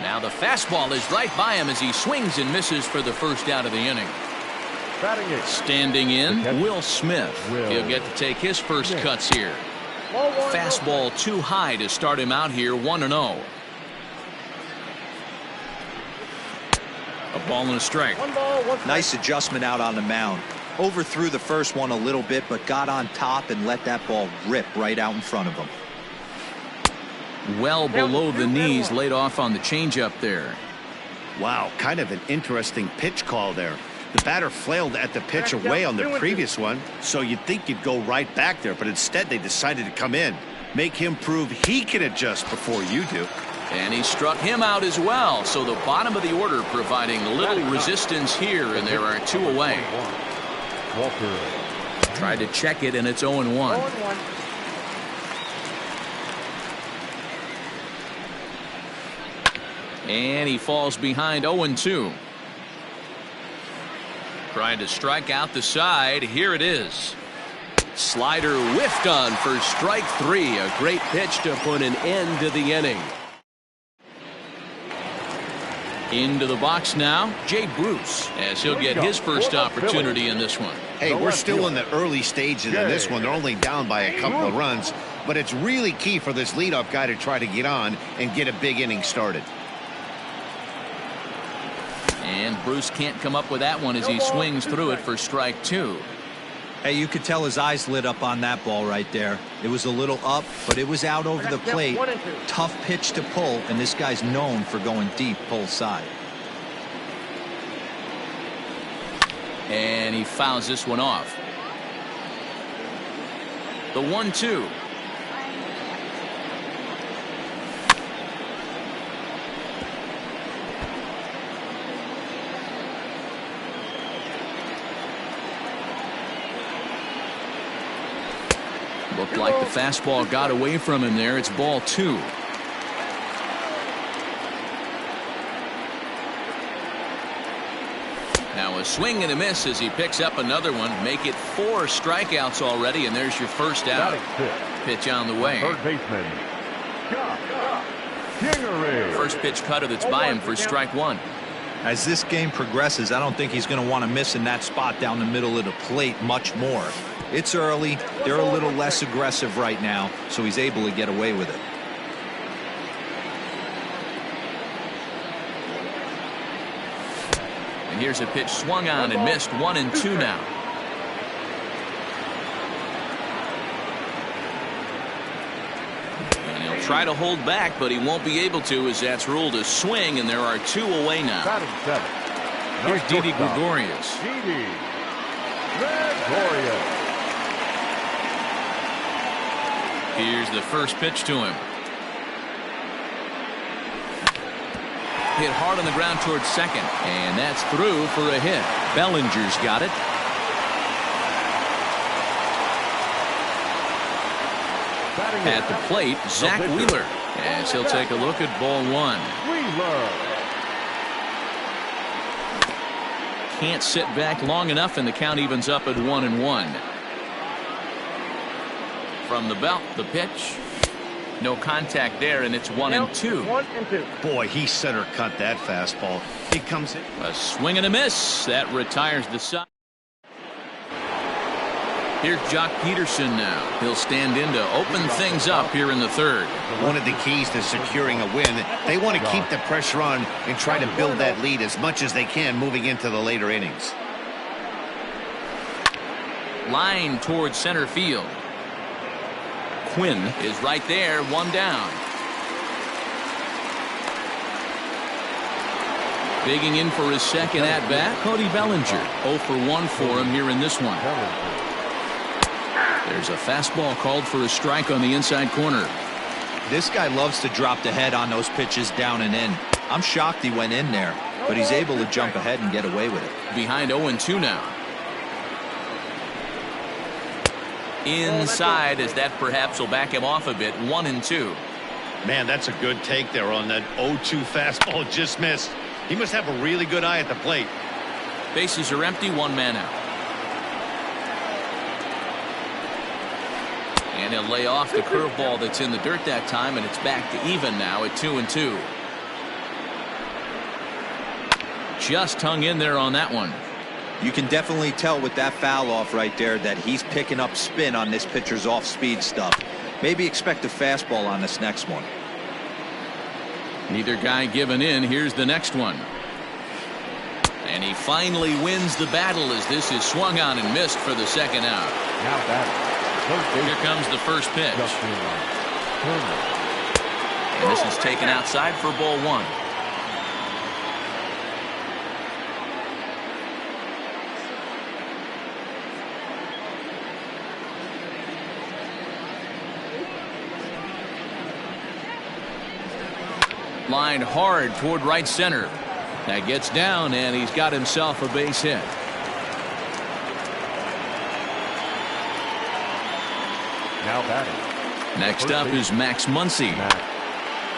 Now the fastball is right by him as he swings and misses for the first out of the inning. Standing in, Will Smith. He'll get to take his first cuts here. Fastball too high to start him out here, 1-0. A ball and a strike. Nice adjustment out on the mound. Overthrew the first one a little bit, but got on top and let that ball rip right out in front of him. Well below the knees, laid off on the changeup there. Wow, kind of an interesting pitch call there. The batter flailed at the pitch away on the previous one, so you'd think you'd go right back there, but instead they decided to come in. Make him prove he can adjust before you do. And he struck him out as well, so the bottom of the order providing little resistance here, and there are 2 away. Walker. Tried to check it, and it's 0-1. And he falls behind 0-2. Trying to strike out the side. Here it is. Slider whiffed on for strike 3. A great pitch to put an end to the inning. Into the box now, Jay Bruce, as he'll get his first opportunity in this one. Hey, we're still in the early stages in this one. They're only down by a couple of runs, but it's really key for this leadoff guy to try to get on and get a big inning started. And Bruce can't come up with that one as he swings through it for strike 2. Hey, you could tell his eyes lit up on that ball right there. It was a little up, but it was out over the plate. Tough pitch to pull, and this guy's known for going deep pull side. And he fouls this one off. The 1-2. Looked like the fastball got away from him there. It's ball 2. Now a swing and a miss as he picks up another one. Make it 4 strikeouts already, and there's your first out. Pitch on the way. Third baseman, Kingery. First pitch cutter that's by him for strike 1. As this game progresses, I don't think he's going to want to miss in that spot down the middle of the plate much more. It's early. They're a little less aggressive right now, so he's able to get away with it. And here's a pitch swung on and missed. 1-2 now. And he'll try to hold back, but he won't be able to, as that's ruled a swing, and there are 2 away now. Batting seventh, Here's Didi Gregorius. Didi Gregorius. Here's the first pitch to him. Hit hard on the ground towards second, and that's through for a hit. Bellinger's got it. At the plate, Zach Wheeler, as he'll take a look at ball 1. Wheeler. Can't sit back long enough, and the count evens up at 1-1. From the belt, the pitch. No contact there, and it's 1-2. 1-2. Boy, he center cut that fastball. He comes in. A swing and a miss. That retires the side. Here's Jock Peterson now. He'll stand in to open things up here in the third. One of the keys to securing a win, they want to keep the pressure on and try to build that lead as much as they can moving into the later innings. Line towards center field. Quinn is right there, 1 down. Digging in for his second at-bat, Cody Bellinger. 0 for 1 for him here in this one. There's a fastball called for a strike on the inside corner. This guy loves to drop the head on those pitches down and in. I'm shocked he went in there, but he's able to jump ahead and get away with it. Behind 0-2 now. Inside, as that perhaps will back him off a bit. 1-2. Man, that's a good take there on that 0-2 fastball. Just missed. He must have a really good eye at the plate. Bases are empty, 1 man out. And he'll lay off the curveball that's in the dirt that time, and it's back to even now at 2-2. Just hung in there on that one. You can definitely tell with that foul off right there that he's picking up spin on this pitcher's off-speed stuff. Maybe expect a fastball on this next one. Neither guy giving in. Here's the next one. And he finally wins the battle as this is swung on and missed for the second out. Now batting. Here comes the first pitch. And this is taken outside for ball 1. Line hard toward right center. That gets down, and he's got himself a base hit. Now batting. Next up is Max Muncy.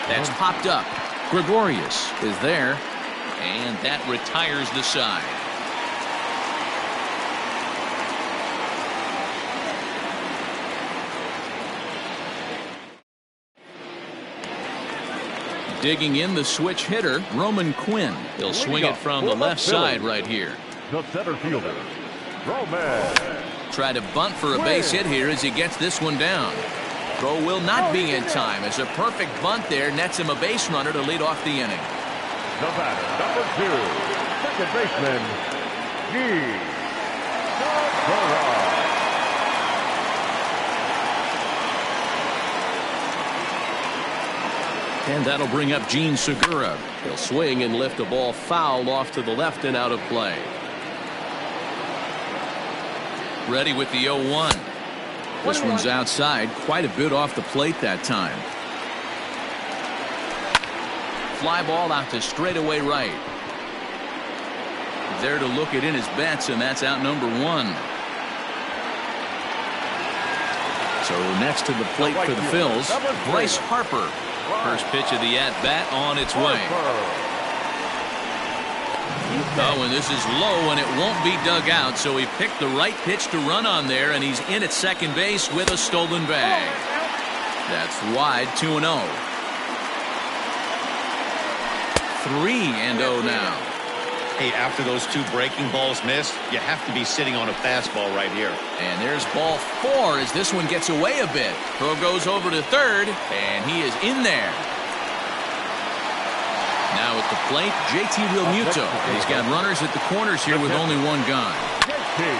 That's popped up. Gregorius is there, and that retires the side. Digging in, the switch hitter, Roman Quinn. He'll swing it from the left side right here. The center fielder, Roman. Try to bunt for a base hit here as he gets this one down. Throw will not be in time as a perfect bunt there nets him a base runner to lead off the inning. The batter, number 2, second baseman, Gene Segura. And that'll bring up Gene Segura. He'll swing and lift a ball foul off to the left and out of play. Ready with the 0-1. This one's outside, quite a bit off the plate that time. Fly ball out to straightaway right. There to look it in his bets, and that's out number 1. So next to the plate for the Phils, Bryce Harper. First pitch of the at-bat on its way. Oh, and this is low, and it won't be dug out, so he picked the right pitch to run on there, and he's in at second base with a stolen bag. That's wide, 2-0. 3-0 now. Hey, after those 2 breaking balls missed, you have to be sitting on a fastball right here. And there's ball 4 as this one gets away a bit. Throw goes over to third, and he is in there. Now at the plate, JT Realmuto. He's got runners at the corners here with only 1 gone.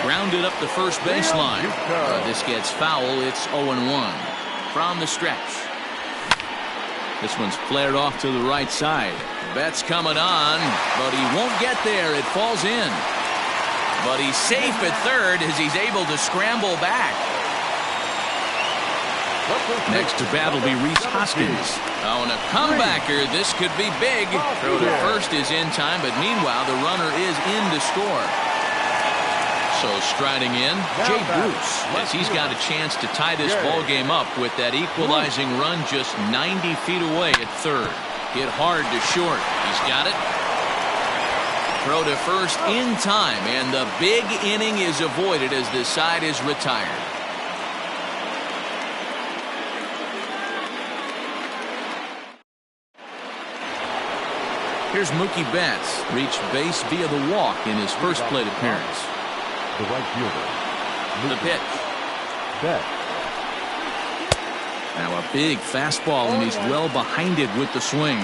Grounded up the first baseline. This gets foul. It's 0-1 from the stretch. This one's flared off to the right side. Bet's coming on, but he won't get there. It falls in. But he's safe at third as he's able to scramble back. Next to bat will be Rhys Hoskins. Oh, and a comebacker. This could be big. Throw to first is in time, but meanwhile, the runner is in to score. So striding in, Jay Bruce, as he's got a chance to tie this ball game up with that equalizing run just 90 feet away at third. Hit hard to short. He's got it. Throw to first in time, and the big inning is avoided as the side is retired. Here's Mookie Betts. Reached base via the walk in his first plate appearance. The right fielder. The pitch. Betts. Now a big fastball, and he's well behind it with the swing.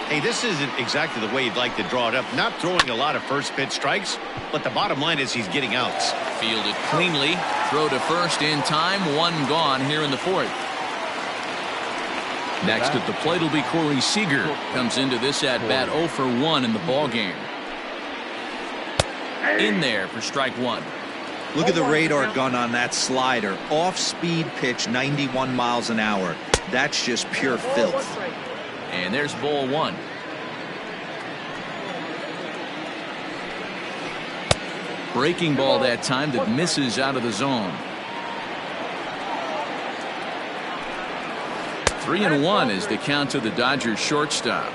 Hey, this isn't exactly the way you'd like to draw it up. Not throwing a lot of first pitch strikes, but the bottom line is he's getting outs. Fielded cleanly. Throw to first in time. 1 gone here in the 4th. Next at the plate will be Corey Seager. Comes into this at-bat 0 for 1 in the ball game. In there for strike 1. Look at the radar gun on that slider. Off-speed pitch, 91 miles an hour. That's just pure filth. And there's ball 1. Breaking ball that time that misses out of the zone. 3-1 is the count to the Dodgers shortstop.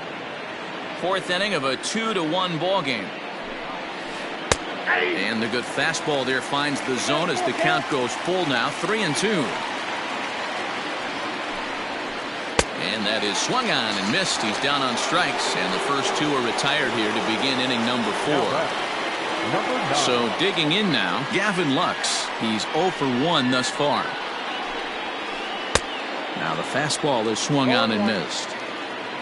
4th inning of a 2-1 ball game. And the good fastball there finds the zone as the count goes full now. 3-2. And that is swung on and missed. He's down on strikes, and the first 2 are retired here to begin inning number 4. So digging in now, Gavin Lux. He's 0 for 1 thus far. Now the fastball is swung on and missed.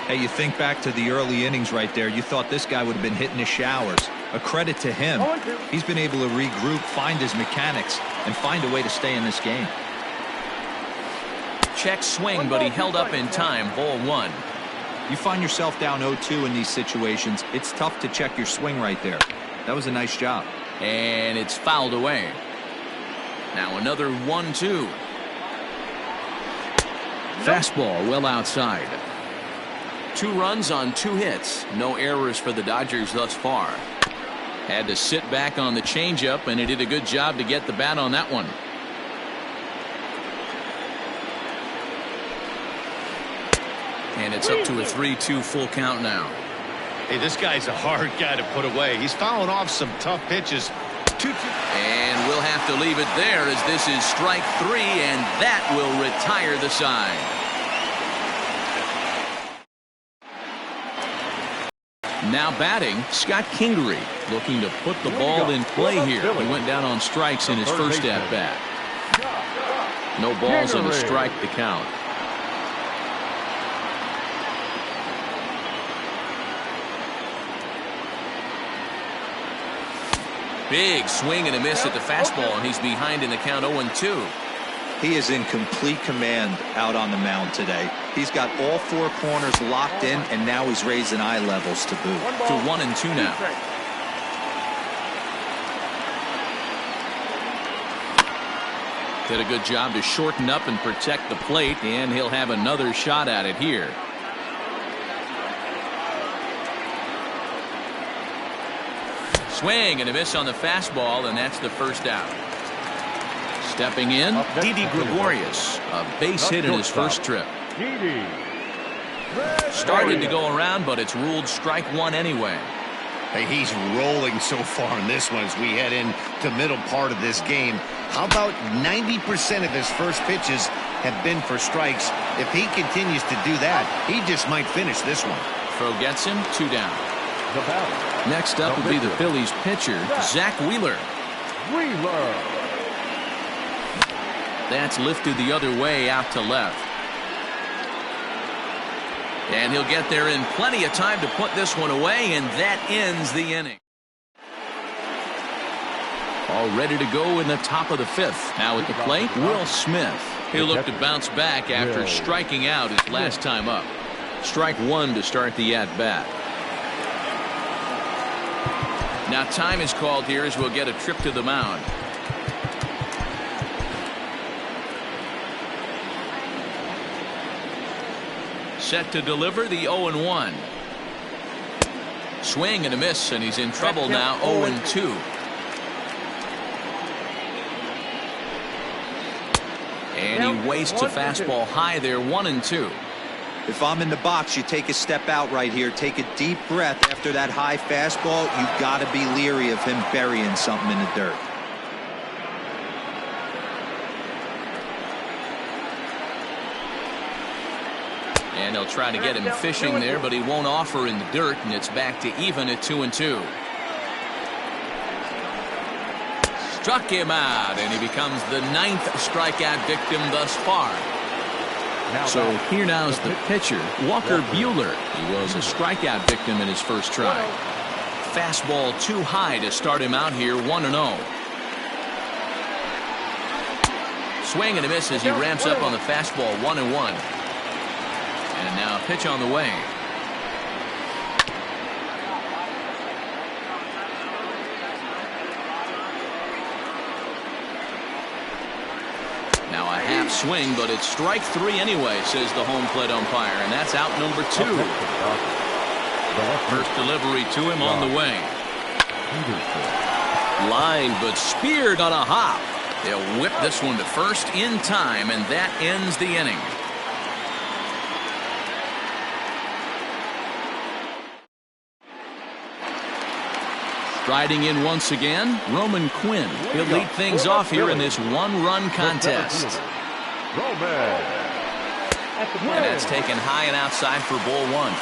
Hey, you think back to the early innings right there. You thought this guy would have been hitting his showers. A credit to him. He's been able to regroup, find his mechanics, and find a way to stay in this game. Check swing, but he held up in time. Ball 1. You find yourself down 0-2 in these situations. It's tough to check your swing right there. That was a nice job. And it's fouled away. Now another 1-2. Fastball well outside. 2 runs on 2 hits. No errors for the Dodgers thus far. Had to sit back on the changeup, and he did a good job to get the bat on that one. And it's up to a 3-2 full count now. Hey, this guy's a hard guy to put away. He's fouling off some tough pitches. 2-2. And we'll have to leave it there as this is strike 3, and that will retire the side. Now batting, Scott Kingery, looking to put the ball in play here. He went down on strikes in his first at-bat. No balls and a strike to count. Big swing and a miss at the fastball, and he's behind in the count 0-2. He is in complete command out on the mound today. He's got all 4 corners locked in, and now he's raising eye levels to boot. To 1-2 now. Did a good job to shorten up and protect the plate, and he'll have another shot at it here. Swing and a miss on the fastball, and that's the first out. Stepping in, Didi Gregorius, a base hit in his first trip. Started to go around, but it's ruled strike one anyway. Hey, he's rolling so far in this one as we head into middle part of this game. How about 90% of his first pitches have been for strikes? If he continues to do that, he just might finish this one. Throw gets him, 2 down. Next up will be the Phillies pitcher, Zach Wheeler. That's lifted the other way out to left. And he'll get there in plenty of time to put this one away, and that ends the inning. All ready to go in the top of the 5th. Now at the plate, Will Smith. He'll look to bounce back after striking out his last time up. Strike one to start the at-bat. Now time is called here as we'll get a trip to the mound. Set to deliver the 0-1. Swing and a miss, and he's in trouble now. 0-2. And he wastes a fastball high there. 1-2. If I'm in the box, you take a step out right here. Take a deep breath after that high fastball. You've got to be leery of him burying something in the dirt. And they'll try to get him fishing there, but he won't offer in the dirt, and it's back to even at 2-2. Struck him out, and he becomes the 9th strikeout victim thus far. So here now is the pitcher, Walker Buehler. He was a strikeout victim in his first try. Fastball too high to start him out here. 1-0. Swing and a miss as he ramps up on the fastball. 1-1. And now a pitch on the way. Now a half swing, but it's strike 3 anyway, says the home plate umpire, and that's out number 2. First delivery to him on the way. Line, but speared on a hop. They'll whip this one to first in time, and that ends the inning. Riding in once again, Roman Quinn. He'll lead things off here in this one-run contest. And that's taken high and outside for ball 1.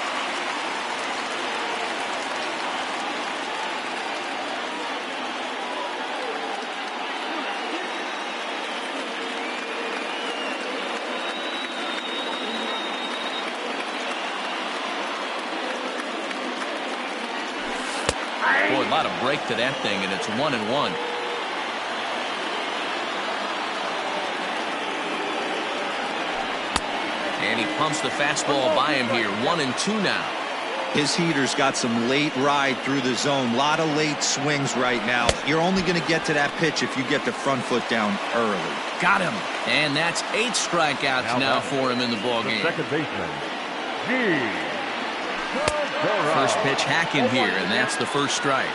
Boy, a lot of break to that thing, and it's 1-1. And he pumps the fastball by him here. 1-2 now. His heater's got some late ride through the zone. A lot of late swings right now. You're only going to get to that pitch if you get the front foot down early. Got him. And that's 8 strikeouts now for him in the ballgame. Second baseman, First pitch hacking here, and that's the first strike.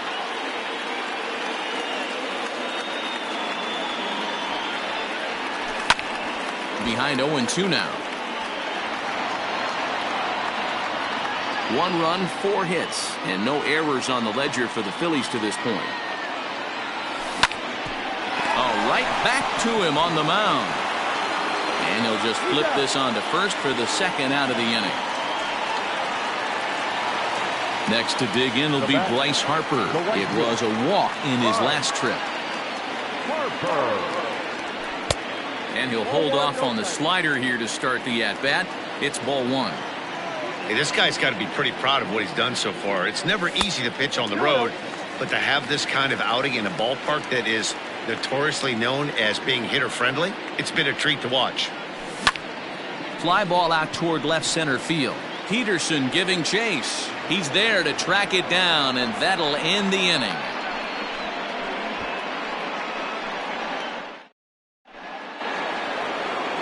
Behind 0-2 now. 1 run, 4 hits, and no errors on the ledger for the Phillies to this point. All right, back to him on the mound. And he'll just flip this on to first for the second out of the inning. Next to dig in will be Bryce Harper. It was a walk in his last trip. And he'll hold off on the slider here to start the at-bat. It's ball 1. Hey, this guy's got to be pretty proud of what he's done so far. It's never easy to pitch on the road, but to have this kind of outing in a ballpark that is notoriously known as being hitter-friendly, it's been a treat to watch. Fly ball out toward left center field. Peterson giving chase. He's there to track it down, and that'll end the inning.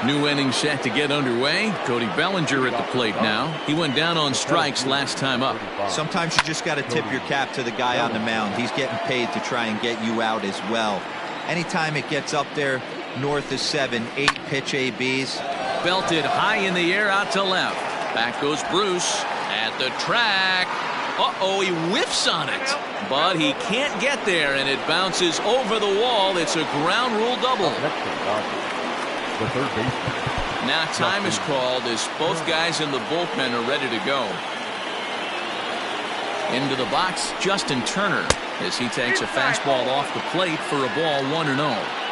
New inning set to get underway. Cody Bellinger at the plate now. He went down on strikes last time up. Sometimes you just got to tip your cap to the guy on the mound. He's getting paid to try and get you out as well. Anytime it gets up there north of 7, 8 pitch ABs. Belted high in the air out to left. Back goes Bruce at the track. Uh-oh, he whiffs on it. But he can't get there, and it bounces over the wall. It's a ground rule double. The third baseman. Now time is called as both guys in the bullpen are ready to go. Into the box, Justin Turner, as he takes a fastball off the plate for a ball 1-0.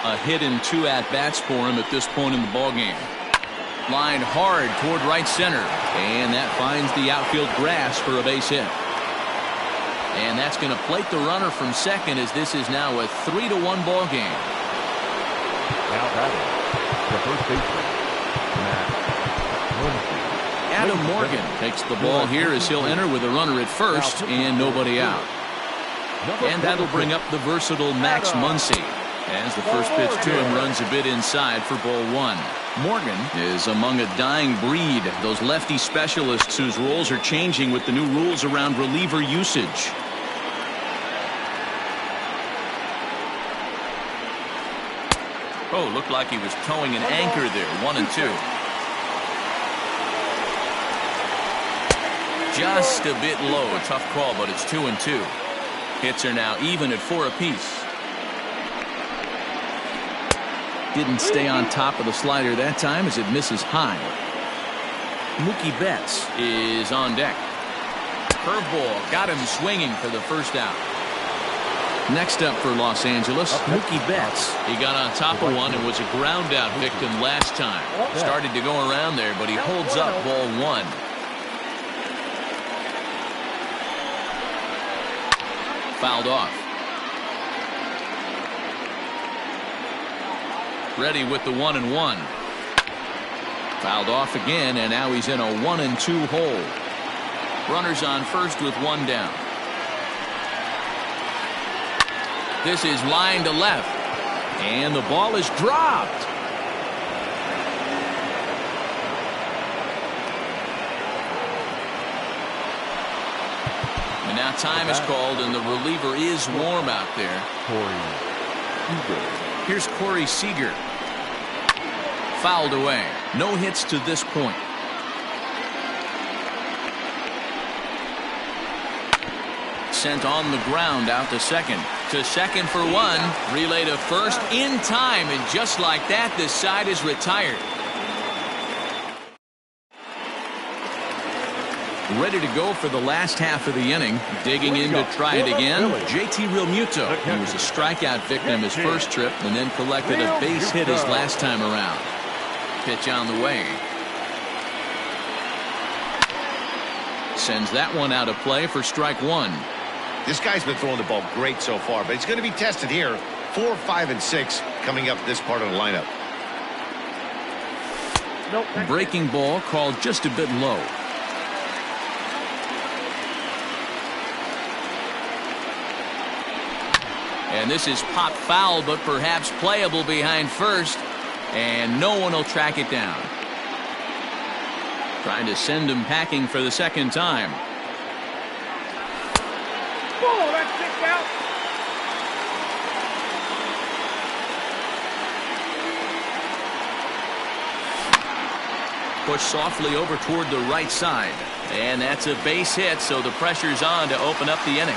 A hit and 2 at-bats for him at this point in the ballgame. Lined hard toward right center, and that finds the outfield grass for a base hit. And that's going to plate the runner from second, as this is now a 3-1 ball game. Now batting, the first baseman, Adam Morgan takes the ball here as he'll enter with a runner at first and nobody out. And that'll bring up the versatile Max Muncy, as the first pitch to him runs a bit inside for ball 1. Morgan is among a dying breed, those lefty specialists whose roles are changing with the new rules around reliever usage. Oh, looked like he was towing an anchor there. 1-2. Just a bit low. A tough call, but it's 2-2. Hits are now even at 4 apiece. Didn't stay on top of the slider that time as it misses high. Mookie Betts is on deck. Curveball got him swinging for the first out. Next up for Los Angeles, Mookie Betts. He got on top of one and was a ground out victim last time. Started to go around there, but he holds up ball 1. Fouled off. Ready with the 1-1. Fouled off again, and now he's in a 1-2 hole. Runners on first with 1 down. This is line to left, and the ball is dropped. And now time is called, and the reliever is warm out there. Here's Corey Seager. Fouled away. No hits to this point. Sent on the ground out to second. To second for 1. Relay to first in time, and just like that, this side is retired. Ready to go for the last half of the inning. Digging in to try it again, JT Realmuto. He was a strikeout victim his first trip and then collected a base hit his last time around. Pitch on the way. Sends that one out of play for strike 1. This guy's been throwing the ball great so far, but he's going to be tested here. 4, 5, and 6 coming up this part of the lineup. Breaking ball called just a bit low. And this is pop foul, but perhaps playable behind first, and no one will track it down. Trying to send him packing for the second time. Oh, that's kicked out. Push softly over toward the right side. And that's a base hit, so the pressure's on to open up the inning.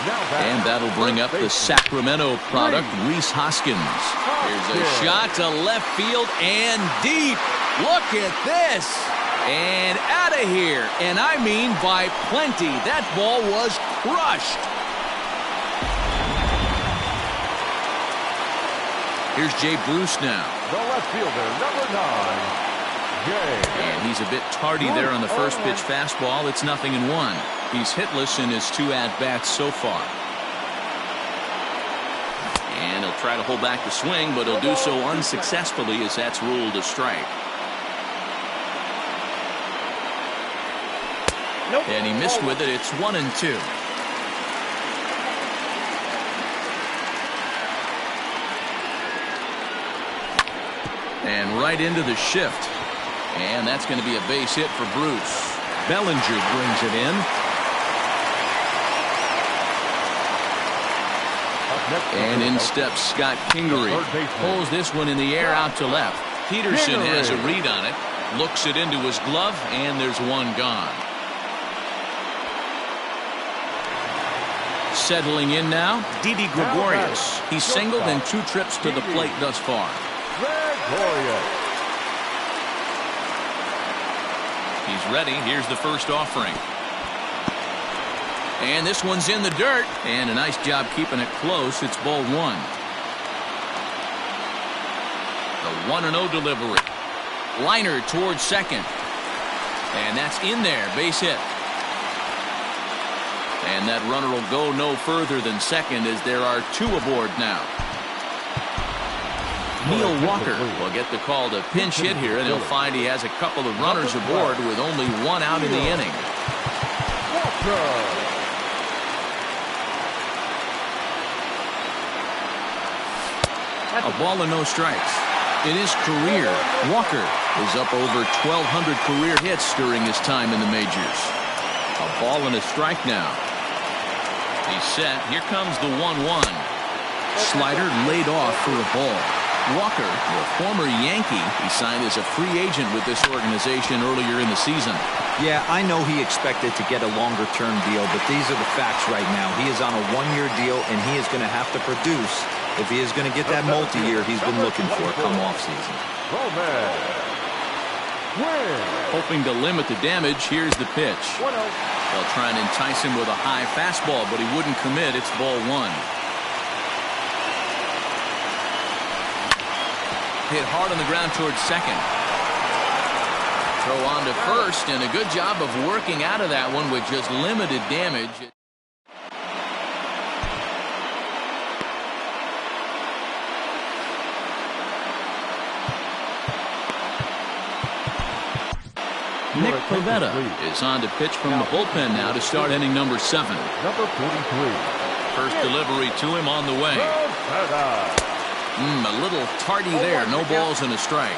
And that'll bring up the Sacramento product, Rhys Hoskins. Here's a shot to left field and deep. Look at this. And out of here. And I mean by plenty. That ball was crushed. Here's Jay Bruce now. The left fielder, number 9. And he's a bit tardy there on the first pitch fastball. It's 0-1. He's hitless in his 2 at-bats so far. And he'll try to hold back the swing, but he'll do so unsuccessfully as that's ruled a strike. And he missed with it. It's 1-2. And right into the shift. And that's going to be a base hit for Bruce. Bellinger brings it in. And in steps Scott Kingery. Pulls this one in the air out to left. Peterson has a read on it. Looks it into his glove, and there's one gone. Settling in now, Didi Gregorius. He's singled in 2 trips to the plate thus far. He's ready. Here's the first offering. And this one's in the dirt. And a nice job keeping it close. It's ball 1. The 1-0 delivery. Liner towards second. And that's in there. Base hit. And that runner will go no further than second as there are 2 aboard now. Neil Walker will get the call to pinch hit here, and he'll find he has a couple of runners aboard with only 1 out in the inning. A ball and no strikes. In his career, Walker is up over 1,200 career hits during his time in the majors. A ball and a strike now. He's set. Here comes the 1-1. Slider laid off for a ball. Walker, the former Yankee, he signed as a free agent with this organization earlier in the season. Yeah, I know he expected to get a longer-term deal, but these are the facts right now. He is on a 1-year deal, and he is going to have to produce if he is going to get that multi-year he's been looking for come off-season. Hoping to limit the damage, here's the pitch. They'll try and entice him with a high fastball, but he wouldn't commit. It's ball 1. Hit hard on the ground towards second. Throw on to first, and a good job of working out of that one with just limited damage. Nick Pivetta is on to pitch from the bullpen now to start inning number 7. Number 43. First delivery to him on the way. A little tardy there. No balls and a strike.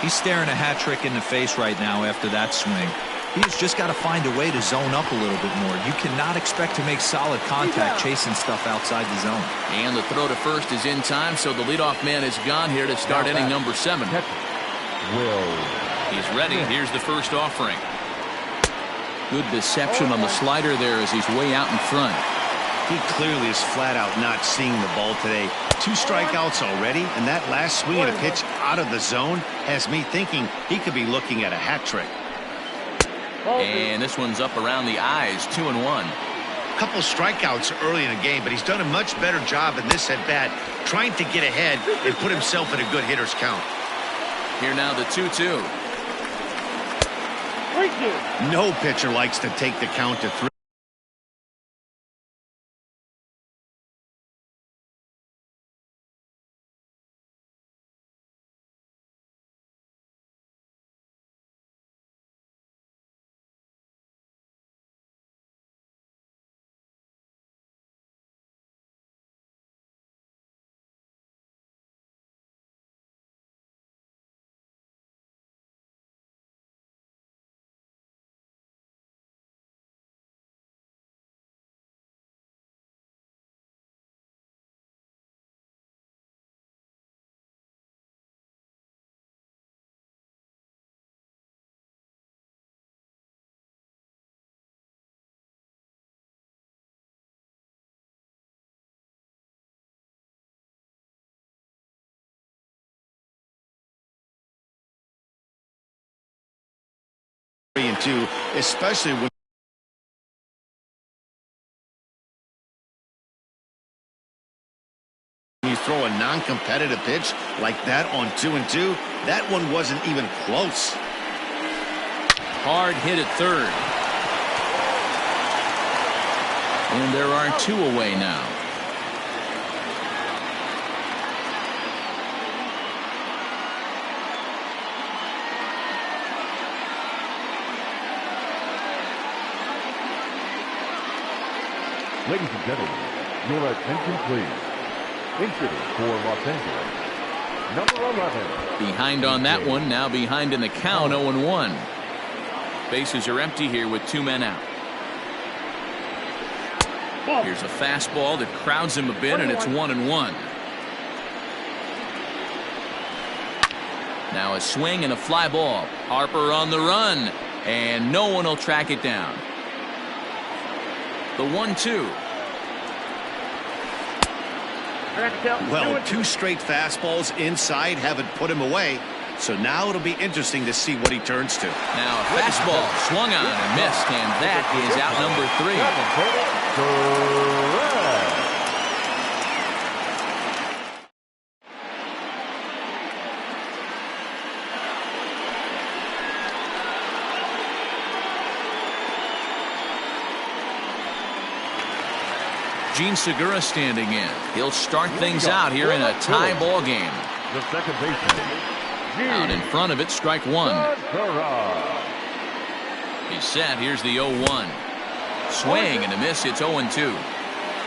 He's staring a hat trick in the face right now after that swing. He's just got to find a way to zone up a little bit more. You cannot expect to make solid contact chasing stuff outside the zone. And the throw to first is in time, so the leadoff man is gone here to start inning number 7. He's ready. Here's the first offering. Good deception on the slider there as he's way out in front. He clearly is flat out not seeing the ball today. 2 strikeouts already, and that last swing and a pitch out of the zone has me thinking he could be looking at a hat trick. And this one's up around the eyes, 2-1. Couple strikeouts early in the game, but he's done a much better job in this at-bat trying to get ahead and put himself in a good hitter's count. Here now the 2-2. No pitcher likes to take the count to 3. And 2, especially when you throw a non-competitive pitch like that on 2-2. That one wasn't even close. Hard hit at third. And there are 2 away now. Ladies and gentlemen, your attention please. Incident for Los Angeles. Number 11. Behind on that one. Now behind in the count, 0-1. Bases are empty here with 2 men out. Here's a fastball that crowds him a bit, and it's 1-1. Now a swing and a fly ball. Harper on the run, and no one will track it down. The 1-2. Well, 2 straight fastballs inside haven't put him away. So now it'll be interesting to see what he turns to. Now a fastball swung on and missed, and that is out number 3. Gene Segura standing in. He'll start things out here in a tie ball game. The second baseman. Out in front of it, strike 1. He's set. Here's the 0-1. Swing and a miss. It's 0-2.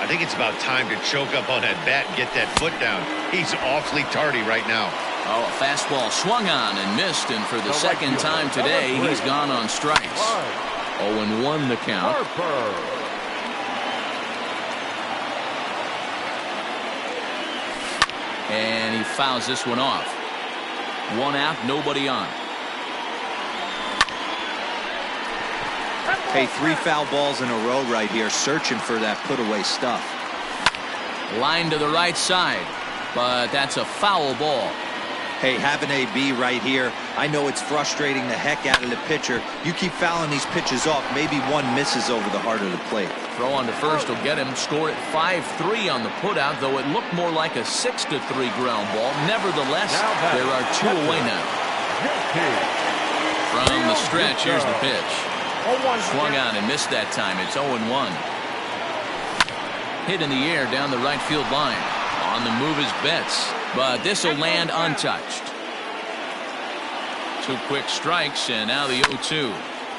I think it's about time to choke up on that bat and get that foot down. He's awfully tardy right now. Oh, a fastball swung on and missed, and for the second time today, he's gone on strikes. 0-1 the count. And he fouls this one off. 1 out, nobody on. Hey, 3 foul balls in a row right here, searching for that put-away stuff. Line to the right side, but that's a foul ball. Hey, have an AB right here. I know it's frustrating the heck out of the pitcher. You keep fouling these pitches off, maybe one misses over the heart of the plate. Throw on to first will get him. Score at 5-3 on the putout, though it looked more like a 6-3 ground ball. Nevertheless, there are 2 away now. From the stretch, here's the pitch. Swung on and missed that time. It's 0-1. Hit in the air down the right field line. On the move is Betts, but this will land untouched. 2 quick strikes, and now the 0-2.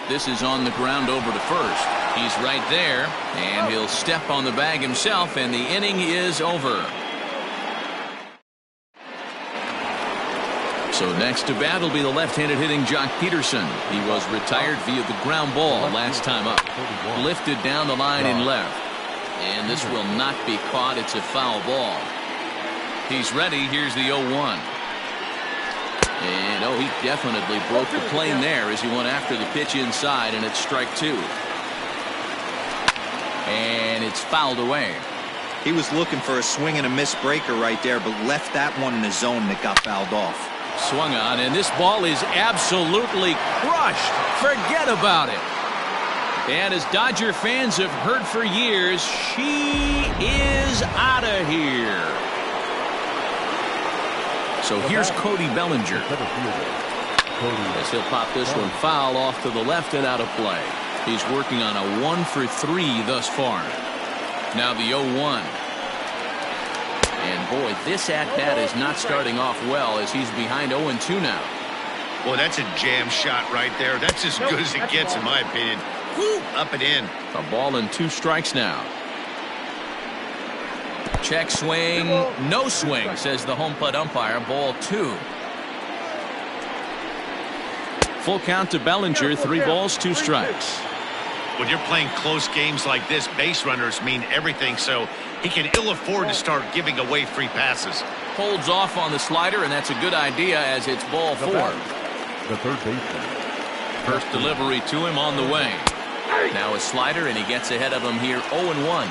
This is on the ground over to first. He's right there, and he'll step on the bag himself, and the inning is over. So next to bat will be the left-handed hitting Jock Peterson. He was retired via the ground ball last time up. Lifted down the line in left. And this will not be caught. It's a foul ball. He's ready. Here's the 0-1. And, he definitely broke the plane there as he went after the pitch inside, and it's strike 2. And it's fouled away. He was looking for a swing and a miss breaker right there, but left that one in the zone that got fouled off. Swung on, and this ball is absolutely crushed. Forget about it. And as Dodger fans have heard for years, she is out of here. So here's Cody Bellinger. As he'll pop this one foul off to the left and out of play. He's working on a 1 for 3 thus far. Now the 0-1. And boy, this at-bat is not starting off well as he's behind 0-2 now. Well, that's a jam shot right there. That's as good as it gets, in my opinion. Woo, up and in. A ball and 2 strikes now. Check swing, no swing, says the home plate umpire. Ball 2. Full count to Bellinger. 3 balls, 2 strikes. When you're playing close games like this, base runners mean everything, so he can ill afford to start giving away free passes. Holds off on the slider, and that's a good idea as it's ball 4. The third baseman. First delivery to him on the way. Now a slider, and he gets ahead of him here. 0-1.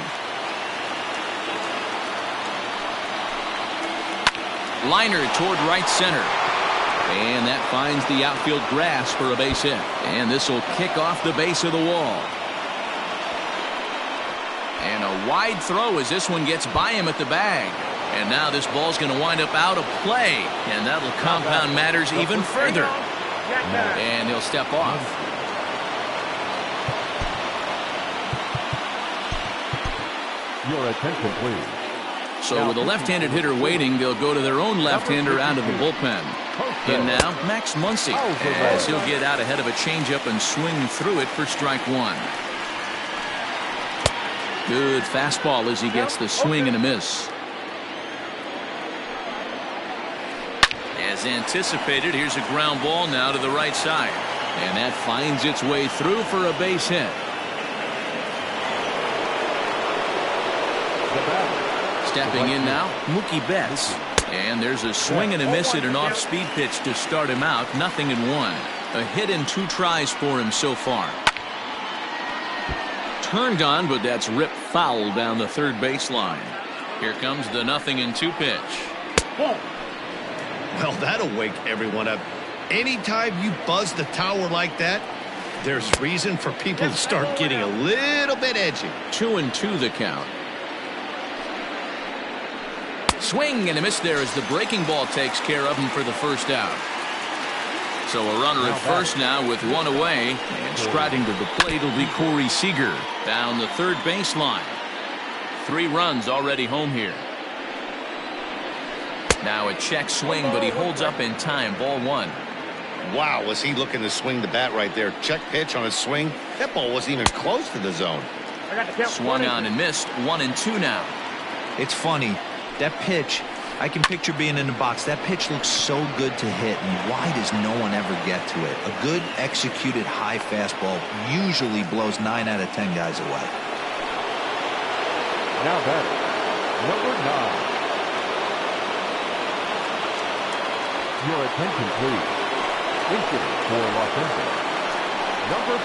Liner toward right center. And that finds the outfield grass for a base hit. And this will kick off the base of the wall. And a wide throw as this one gets by him at the bag. And now this ball's going to wind up out of play. And that'll compound matters even further. And he'll step off. Your attention, please. So with a left-handed hitter waiting, they'll go to their own left-hander out of the bullpen. In now, Max Muncy, as he'll get out ahead of a changeup and swing through it for strike 1. Good fastball as he gets the swing and a miss. As anticipated, here's a ground ball now to the right side. And that finds its way through for a base hit. Stepping in now, Mookie Betts. And there's a swing and a miss at an off-speed pitch to start him out. 0-1. A hit and 2 tries for him so far. Turned on, but that's ripped foul down the third baseline. Here comes the 0-2 pitch. Well, that'll wake everyone up. Anytime you buzz the tower like that, there's reason for people to start getting a little bit edgy. 2-2 the count. Swing and a miss there as the breaking ball takes care of him for the first out. So a runner at first now with 1 away, and striding to the plate will be Corey Seager down the third baseline. 3 runs already home here. Now a check swing, but he holds up in time. Ball 1. Wow, was he looking to swing the bat right there? Check pitch on a swing. That ball wasn't even close to the zone. Swung on and missed. 1-2 now. It's funny. That pitch, I can picture being in the box. That pitch looks so good to hit, and why does no one ever get to it? A good executed high fastball usually blows 9 out of 10 guys away. Now batting, number 9. Your attention, please. Incident for Los Angeles, number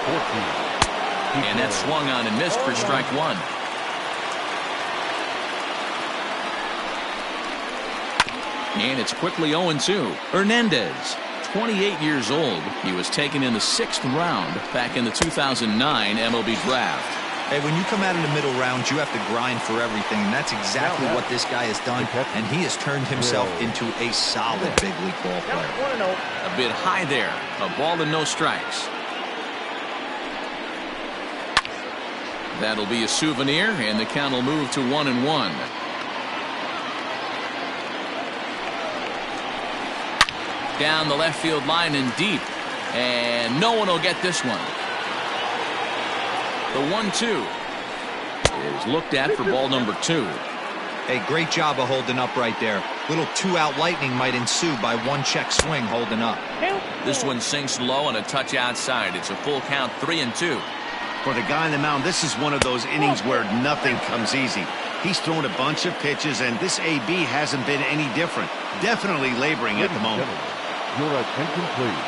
14. And that swung on and missed for strike 1. And it's quickly 0-2. Hernandez, 28 years old. He was taken in the 6th round back in the 2009 MLB draft. Hey, when you come out of the middle rounds, you have to grind for everything, and that's exactly what this guy has done, and he has turned himself into a solid big league ball player. A bit high there. A ball and no strikes. That'll be a souvenir, and the count will move to 1-1. Down the left field line and deep, and no one will get this one. The 1-2 is looked at for ball number 2. Hey, great job of holding up right there. Little 2-out lightning might ensue by 1 check swing holding up. This one sinks low and a touch outside. It's a full count, 3-2. For the guy on the mound, this is one of those innings where nothing comes easy. He's thrown a bunch of pitches, and this AB hasn't been any different. Definitely laboring at the moment. Your attention, please.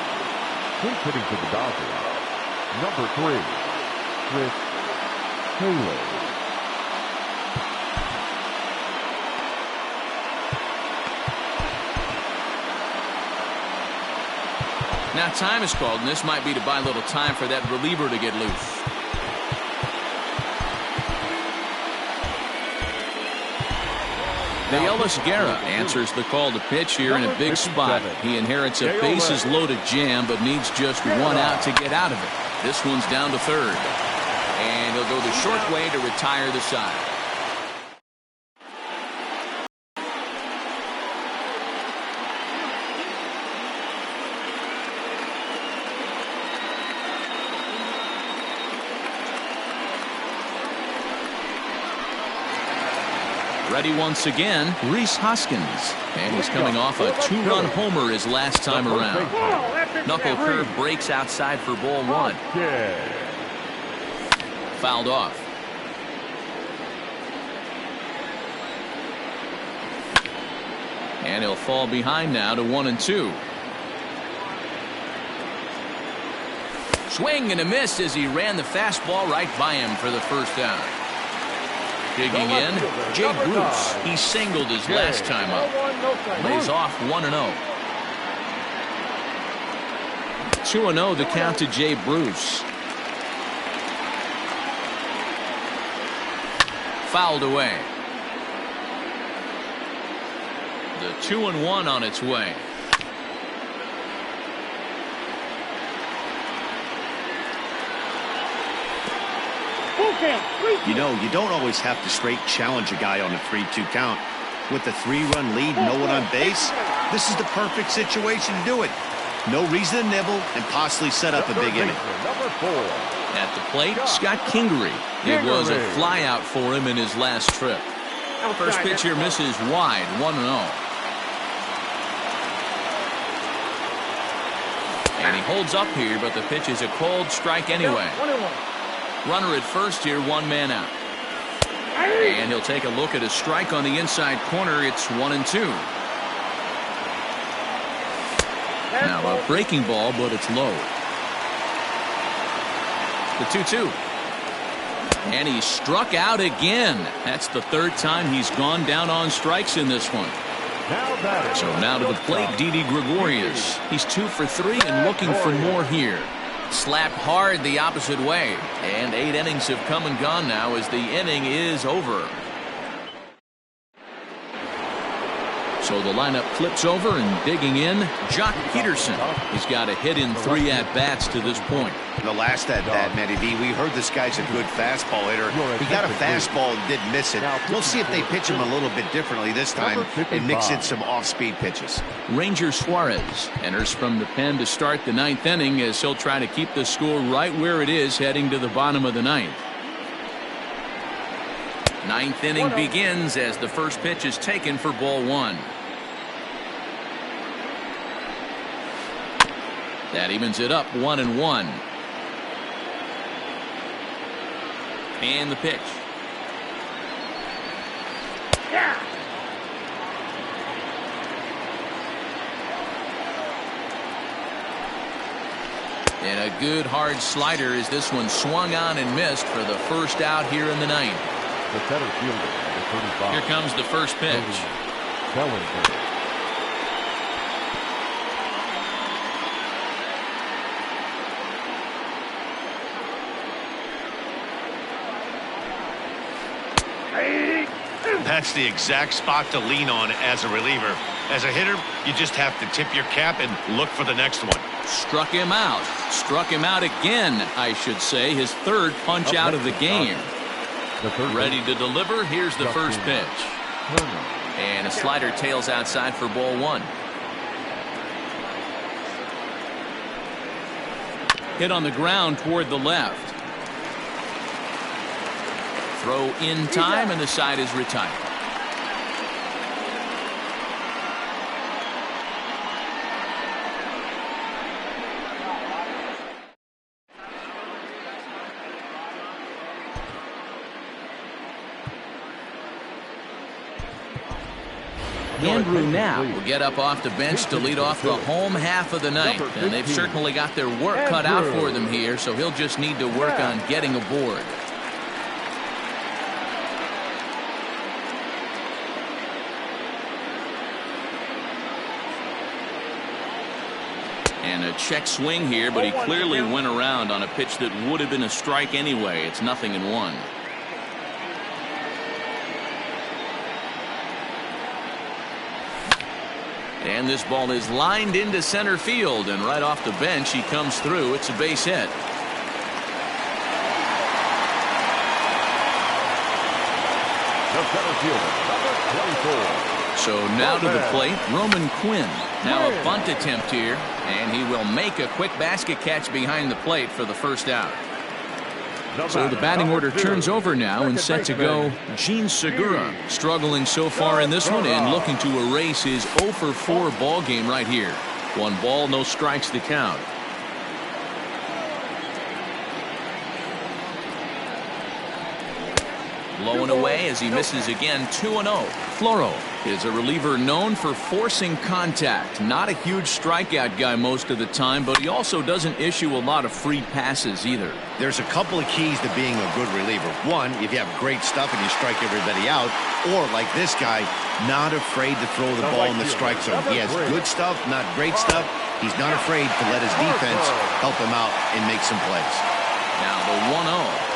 Who's hitting to the Dodgers? Number 3, Chris Taylor. Now time is called, and this might be to buy a little time for that reliever to get loose. Ellis Guerra answers the call to pitch here in a big spot. He inherits a bases-loaded jam, but needs just 1 out to get out of it. This one's down to third. And he'll go the short way to retire the side. Ready once again, Rhys Hoskins. And he's coming off a 2-run homer his last time around. Knuckle curve breaks outside for ball 1. Fouled off. And he'll fall behind now to 1-2. Swing and a miss as he ran the fastball right by him for the first out. Digging in, Jay Bruce. He singled his last time up. Lays off 1-0. 2-0 the count to Jay Bruce. Fouled away. The 2-1 on its way. You know, you don't always have to straight challenge a guy on a 3-2 count. With the 3-run lead, no one on base, this is the perfect situation to do it. No reason to nibble and possibly set up a big inning. Number 4. At the plate, Scott Kingery. It was a flyout for him in his last trip. First pitch here misses wide, 1-0. And he holds up here, but the pitch is a cold strike anyway. 21. Runner at first here, 1 man out. And he'll take a look at a strike on the inside corner. It's 1-2. Now a breaking ball, but it's low. The 2-2. And he struck out again. That's the 3rd time he's gone down on strikes in this one. So now to the plate, Didi Gregorius. He's 2 for 3 and looking for more here. Slapped hard the opposite way. And 8 innings have come and gone now as the inning is over. So the lineup flips over and digging in, Jock Peterson. He's got a hit in 3 at-bats to this point. The last at-bat, Matty V, we heard this guy's a good fastball hitter. He got a fastball and didn't miss it. We'll see if they pitch him a little bit differently this time and mix in some off-speed pitches. Ranger Suarez enters from the pen to start the 9th inning as he'll try to keep the score right where it is heading to the bottom of the 9th. 9th inning begins as the first pitch is taken for ball 1. That evens it up 1-1. And the pitch. Yeah. And a good hard slider as this one swung on and missed for the first out here in the 9th. The center fielder, number 35. Here comes the first pitch. Bellinger. That's the exact spot to lean on as a reliever. As a hitter, you just have to tip your cap and look for the next one. Struck him out. Struck him out again, I should say. His 3rd punch out of the game. Ready to deliver. Here's the first pitch. And a slider tails outside for ball 1. Hit on the ground toward the left. Throw in time, and the side is retired. Andrew now will get up off the bench to lead off the home half of the 9th. And they've certainly got their work cut out for them here, so he'll just need to work on getting aboard. And a check swing here, but he clearly went around on a pitch that would have been a strike anyway. It's 0-1. And this ball is lined into center field, and right off the bench he comes through. It's a base hit. The center fielder, number 24. So now to the plate, Roman Quinn. Now a bunt attempt here, and he will make a quick basket catch behind the plate for the first out. So the batting order turns over now, and set to go Gene Segura, struggling so far in this one and looking to erase his 0 for 4 ball game right here. 1 ball, no strikes to count. Low and away as he misses again. 2-0. Floro is a reliever known for forcing contact. Not a huge strikeout guy most of the time, but he also doesn't issue a lot of free passes either. There's a couple of keys to being a good reliever. One, if you have great stuff and you strike everybody out, or like this guy, not afraid to throw the ball in the strike zone. He has good stuff, not great stuff. He's not afraid to let his defense help him out and make some plays. Now the 1-0.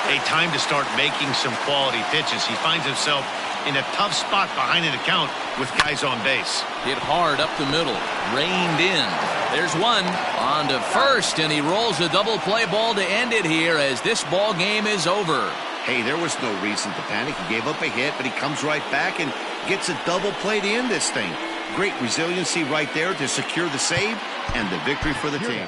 A time to start making some quality pitches. He finds himself in a tough spot behind an account with guys on base. Hit hard up the middle. Reined in. There's one. On to first, and he rolls a double play ball to end it here as this ball game is over. Hey, there was no reason to panic. He gave up a hit, but he comes right back and gets a double play to end this thing. Great resiliency right there to secure the save and the victory for the team.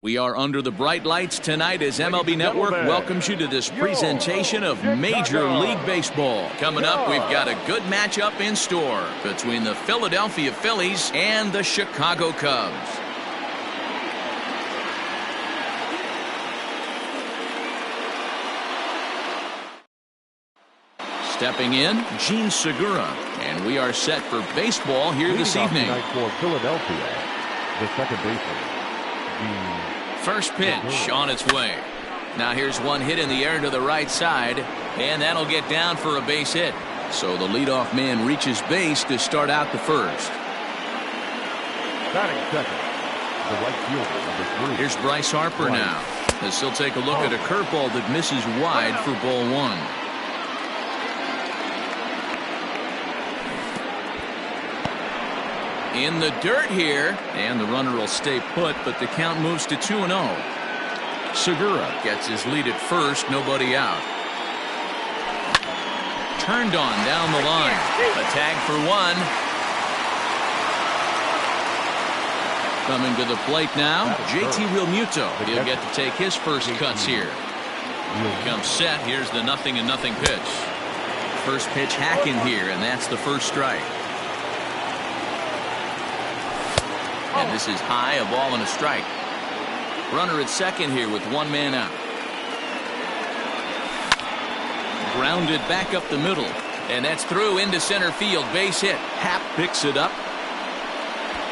We are under the bright lights tonight as MLB Network welcomes you to this presentation of Major League Baseball. Coming up, we've got a good matchup in store between the Philadelphia Phillies and the Chicago Cubs. Stepping in, Gene Segura, and we are set for baseball here this evening. For Philadelphia, the second baseman. First pitch on its way. Now here's one hit in the air to the right side, and that'll get down for a base hit. So the leadoff man reaches base to start out the first. Batting second, the right fielder, number 3. Here's Bryce Harper now, as he'll take a look at a curveball that misses wide for ball 1. In the dirt here, and the runner will stay put, but the count moves to 2-0. Segura gets his lead at first, nobody out. Turned on down the line. A tag for 1. Coming to the plate now, JT Realmuto. He'll get to take his first cuts here. Comes set. Here's the 0-0 pitch. First pitch hacking here, and that's the first strike. And this is high, a ball and a strike. Runner at second here with 1 man out. Grounded back up the middle, and that's through into center field. Base hit. Happ picks it up,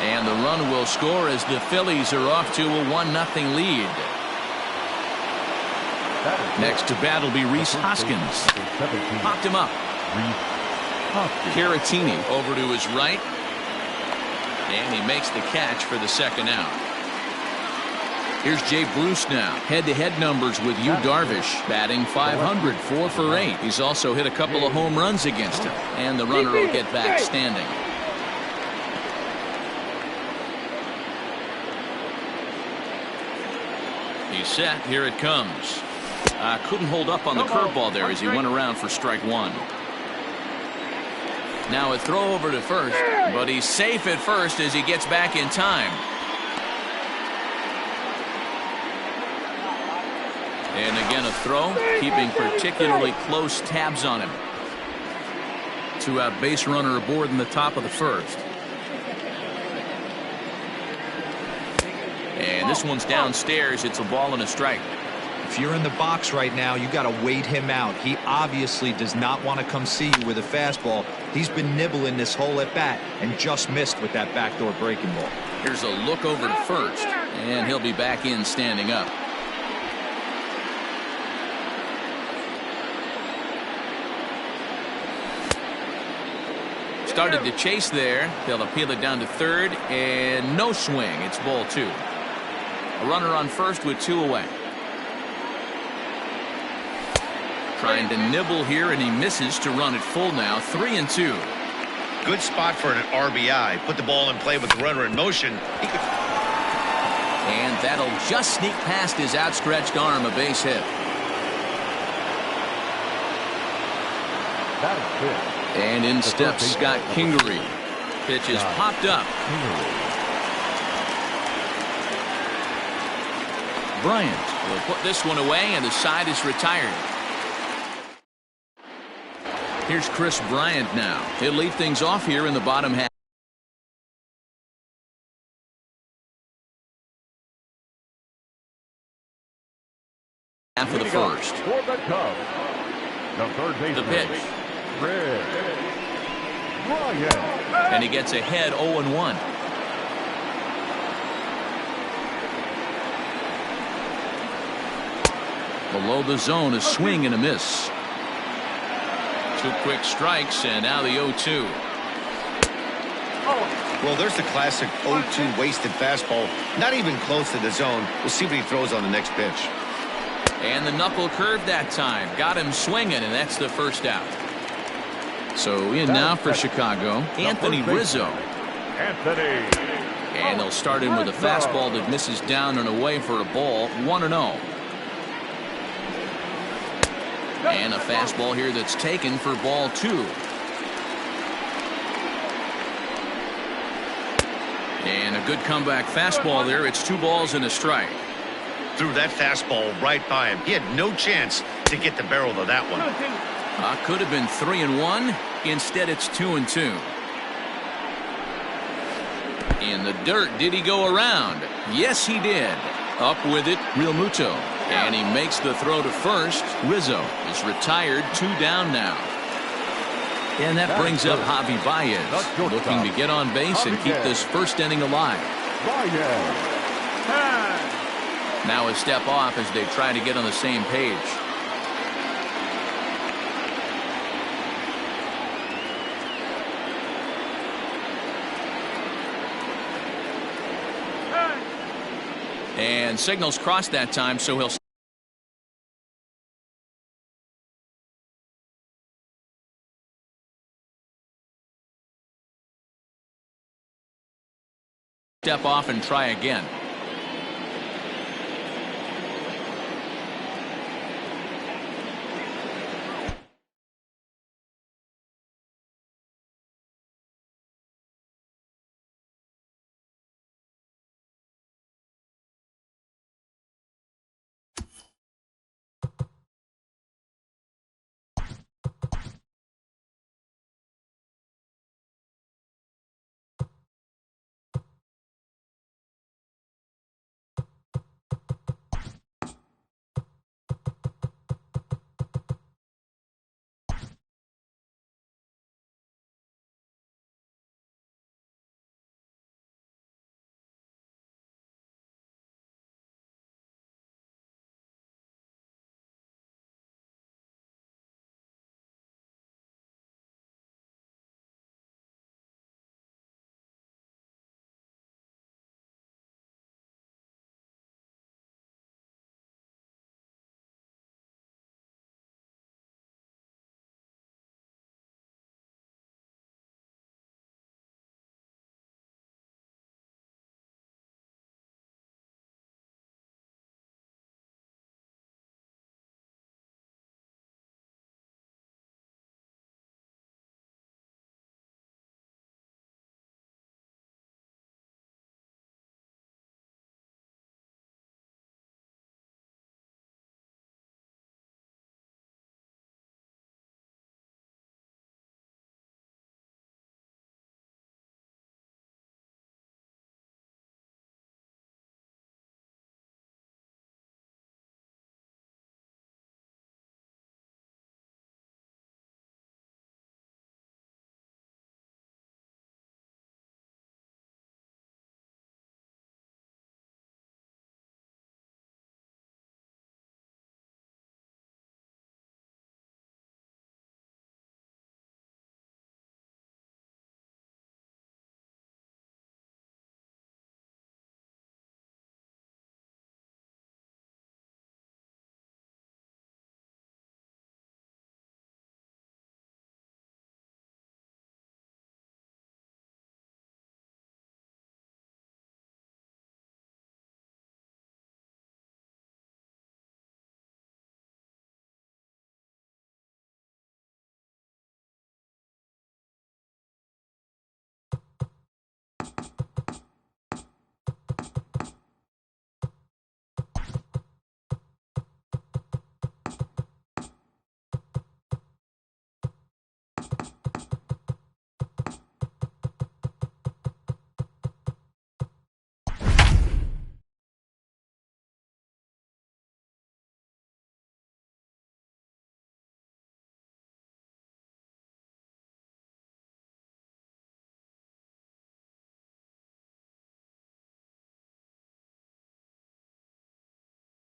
and the run will score as the Phillies are off to a 1-0 lead. Next to bat will be Rhys Hoskins. Popped him up. Caratini over to his right. And he makes the catch for the second out. Here's Jay Bruce now. Head-to-head numbers with Yu Darvish. Batting .500, 4 for 8. He's also hit a couple of home runs against him. And the runner will get back standing. He's set. Here it comes. Couldn't hold up on the curveball there as he went around for strike 1. Now a throw over to first, but he's safe at first as he gets back in time. And again a throw, keeping particularly close tabs on him. 2-out base runner aboard in the top of the first. And this one's downstairs. It's a ball and a strike. If you're in the box right now, you got to wait him out. He obviously does not want to come see you with a fastball. He's been nibbling this whole at bat and just missed with that backdoor breaking ball. Here's a look over to first, and he'll be back in standing up. Started to chase there. They'll appeal it down to third, and no swing. It's ball 2. A runner on first with 2 away. Trying to nibble here, and he misses to run it full now. 3-2. Good spot for an RBI. Put the ball in play with the runner in motion. And that'll just sneak past his outstretched arm, a base hit. And in steps Scott Kingery. Pitch is popped up. Bryant will put this one away, and the side is retired. Here's Chris Bryant now. He'll lead things off here in the bottom half. Half of the first. The pitch. And he gets ahead 0-1. Below the zone, a swing and a miss. 2 quick strikes, and now the 0-2. Well, there's the classic 0-2 wasted fastball. Not even close to the zone. We'll see what he throws on the next pitch. And the knuckle curve that time. Got him swinging, and that's the first out. So in now for Chicago, Anthony Rizzo. And they'll start him with a fastball that misses down and away for a ball. 1-0. And a fastball here that's taken for ball 2. And a good comeback fastball there. It's 2 balls and a strike. threw that fastball right by him. He had no chance to get the barrel of that one. Could have been 3-1. Instead, it's 2-2. In the dirt, did he go around? Yes, he did. Up with it, Real Muto. And he makes the throw to first. Rizzo is retired, 2 down now. And that brings up Javi Baez, looking to get on base and keep this first inning alive. Now a step off as they try to get on the same page. And signals crossed that time, so he'll step off and try again.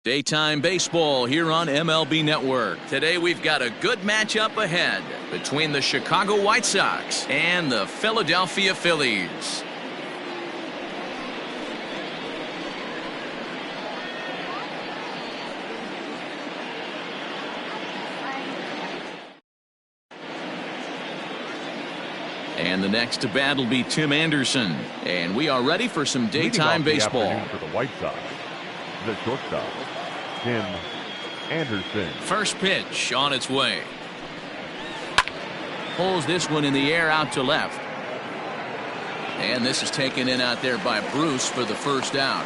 Daytime baseball here on MLB Network. Today we've got a good matchup ahead between the Chicago White Sox and the Philadelphia Phillies. And the next to bat will be Tim Anderson. And we are ready for some daytime baseball. For the White Sox, the shortstop, Tim Anderson. First pitch on its way. Pulls this one in the air out to left. And this is taken in out there by Bruce for the first out.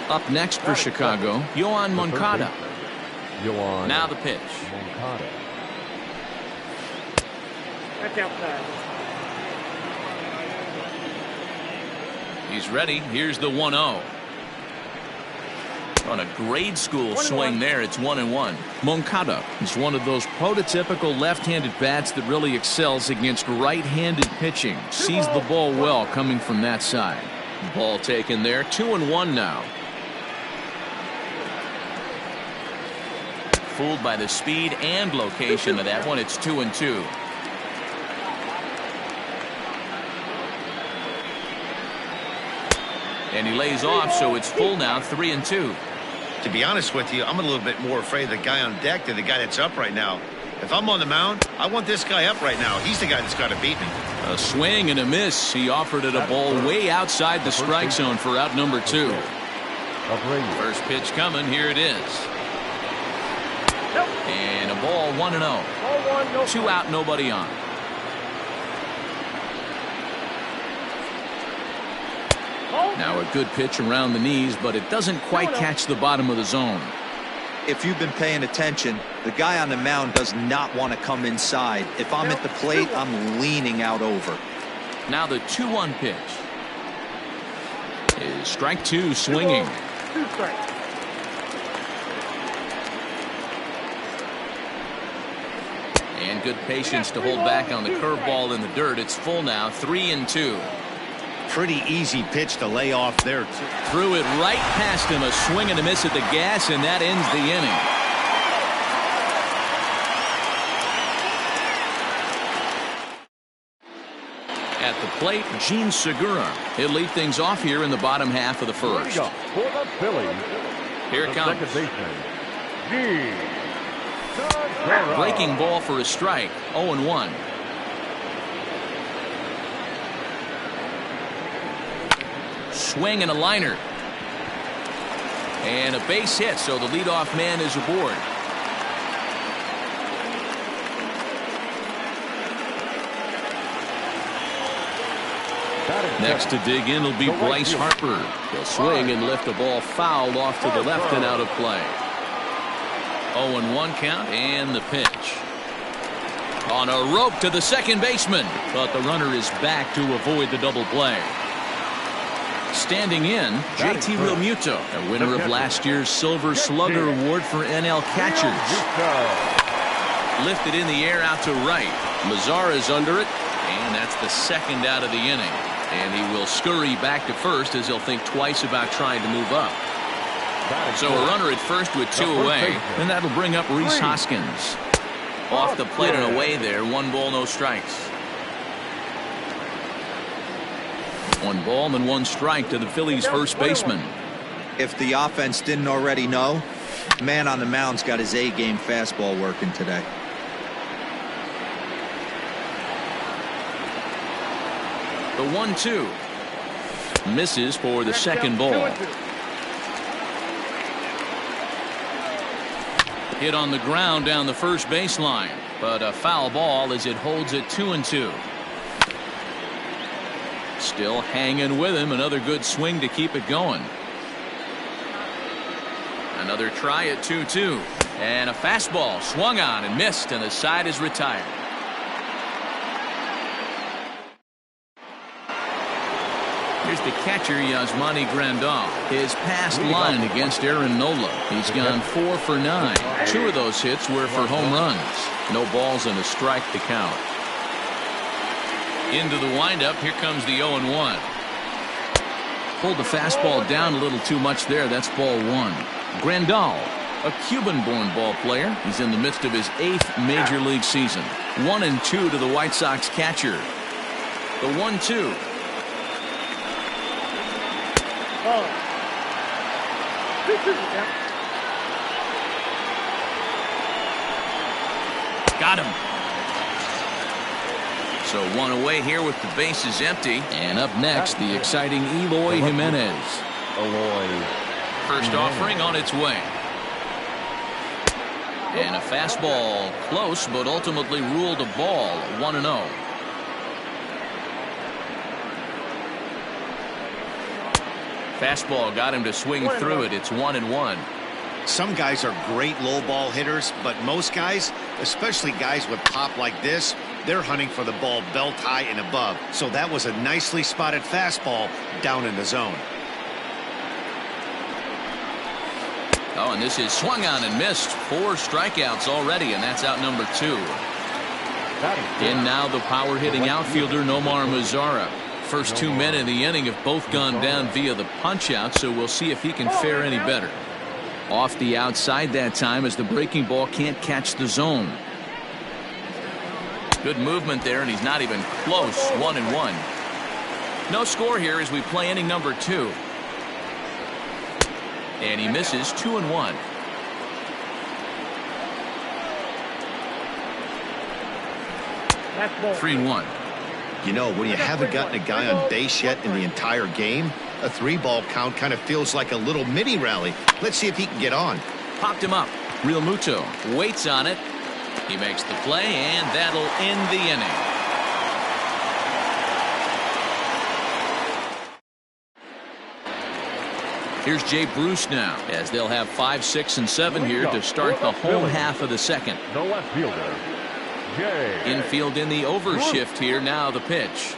Up next for Chicago, Yoan Moncada. Now the pitch. Moncada. That's outside. He's ready. Here's the 1-0. On a grade school swing there, it's 1-1. Moncada is one of those prototypical left-handed bats that really excels against right-handed pitching. Sees the ball well coming from that side. Ball taken there, 2-1 now. Fooled by the speed and location of that one, it's 2-2. And he lays off, so it's full now, 3-2. To be honest with you, I'm a little bit more afraid of the guy on deck than the guy that's up right now. If I'm on the mound, I want this guy up right now. He's the guy that's got to beat me. A swing and a miss. He offered it a ball way outside the strike zone for out number 2. First pitch coming. Here it is. And a ball 1-0. 2 out, nobody on. Now a good pitch around the knees, but it doesn't quite catch the bottom of the zone. If you've been paying attention, the guy on the mound does not want to come inside. If I'm at the plate, I'm leaning out over. Now the 2-1 pitch is strike 2, swinging. 2 strikes. And good patience to hold back on the curveball in the dirt. It's full now, 3-2. Pretty easy pitch to lay off there. Threw it right past him, a swing and a miss at the gas, and that ends the inning. At the plate, Gene Segura. He'll lead things off here in the bottom half of the first. For the Phillies, Here it comes. second baseman, Gene Segura. Breaking ball for a strike, 0-1. Swing and a liner. And a base hit, so the leadoff man is aboard. Next to dig in will be Bryce Harper. He'll swing and lift a ball fouled off to the left and out of play. 0-1 count and the pitch. On a rope to the second baseman, but the runner is back to avoid the double play. Standing in, JT Realmuto, a winner of last year's Silver Slugger Award for NL catchers. Lifted in the air out to right. Lazar is under it, and that's the second out of the inning. And he will scurry back to first as he'll think twice about trying to move up. So a runner at first with 2 away, and that'll bring up Rhys Hoskins. Off the plate and away there, 1 ball, no strikes. 1 ball and 1 strike to the Phillies' first baseman. If the offense didn't already know, man on the mound's got his A-game fastball working today. The 1-2 misses for the second ball. Hit on the ground down the first baseline, but a foul ball as it holds it 2-2. Still hanging with him. Another good swing to keep it going. Another try at 2-2. And a fastball swung on and missed, and the side is retired. Here's the catcher, Yasmani Grandal. His past line against Aaron Nola. He's gone 4 for 9. 2 of those hits were for home runs. No balls and a strike to count. Into the windup, here comes the 0-1. Pulled the fastball down a little too much there. That's ball 1. Grandal, a Cuban-born ball player. He's in the midst of his 8th major league season. 1-2 to the White Sox catcher. The 1-2. Got him. So 1 away here with the bases empty. And up next, the exciting Eloy Jimenez. First offering on its way. And a fastball close, but ultimately ruled a ball. 1-0. Fastball got him to swing through it. It's 1-1. Some guys are great low ball hitters, but most guys, especially guys with pop like this, they're hunting for the ball belt high and above. So that was a nicely spotted fastball down in the zone. Oh, and this is swung on and missed. 4 strikeouts already, and that's out number 2. In now the power-hitting outfielder Nomar Mazara. First 2 men in the inning have both gone down via the punch-out, so we'll see if he can fare any better. Off the outside that time as the breaking ball can't catch the zone. Good movement there, and he's not even close. 1-1. No score here as we play inning number 2. And he misses. 2-1. That's ball. 3-1. You know, when you haven't gotten a guy on base yet in the entire game, a 3-ball count kind of feels like a little mini rally. Let's see if he can get on. Popped him up. Real Muto waits on it. He makes the play, and that'll end the inning. Here's Jay Bruce now, as they'll have 5, 6, and 7 here to start the home half of the second. The left fielder, Jay. Infield in the overshift here. Now the pitch.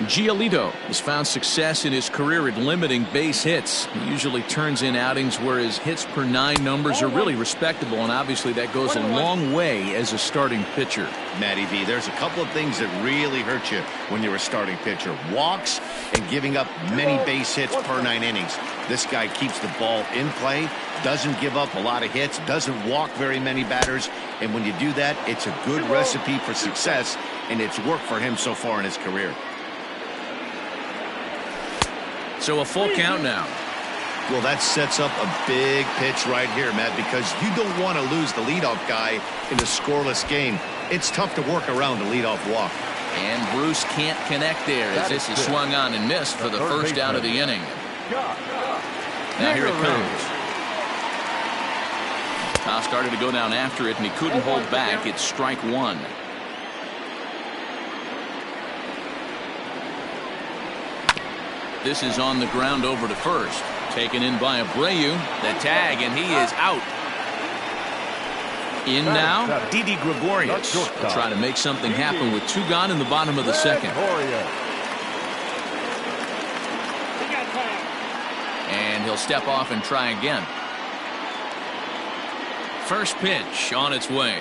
Giolito has found success in his career at limiting base hits. He usually turns in outings where his hits per 9 numbers are really respectable, and obviously that goes a long way as a starting pitcher. Matty V, there's a couple of things that really hurt you when you're a starting pitcher. Walks and giving up many base hits per 9 innings. This guy keeps the ball in play, doesn't give up a lot of hits, doesn't walk very many batters, and when you do that, it's a good recipe for success, and it's worked for him so far in his career. So a full count now. Well, that sets up a big pitch right here, Matt, because you don't want to lose the leadoff guy in a scoreless game. It's tough to work around a leadoff walk. And Bruce can't connect there as this is swung on and missed for the first out of the inning. Now here it comes. Now started to go down after it, and he couldn't hold back. It's strike 1. This is on the ground over to first. Taken in by Abreu. The tag, and he is out. In now, Didi Gregorius will try to make something happen with 2 gone in the bottom of the second. And he'll step off and try again. First pitch on its way.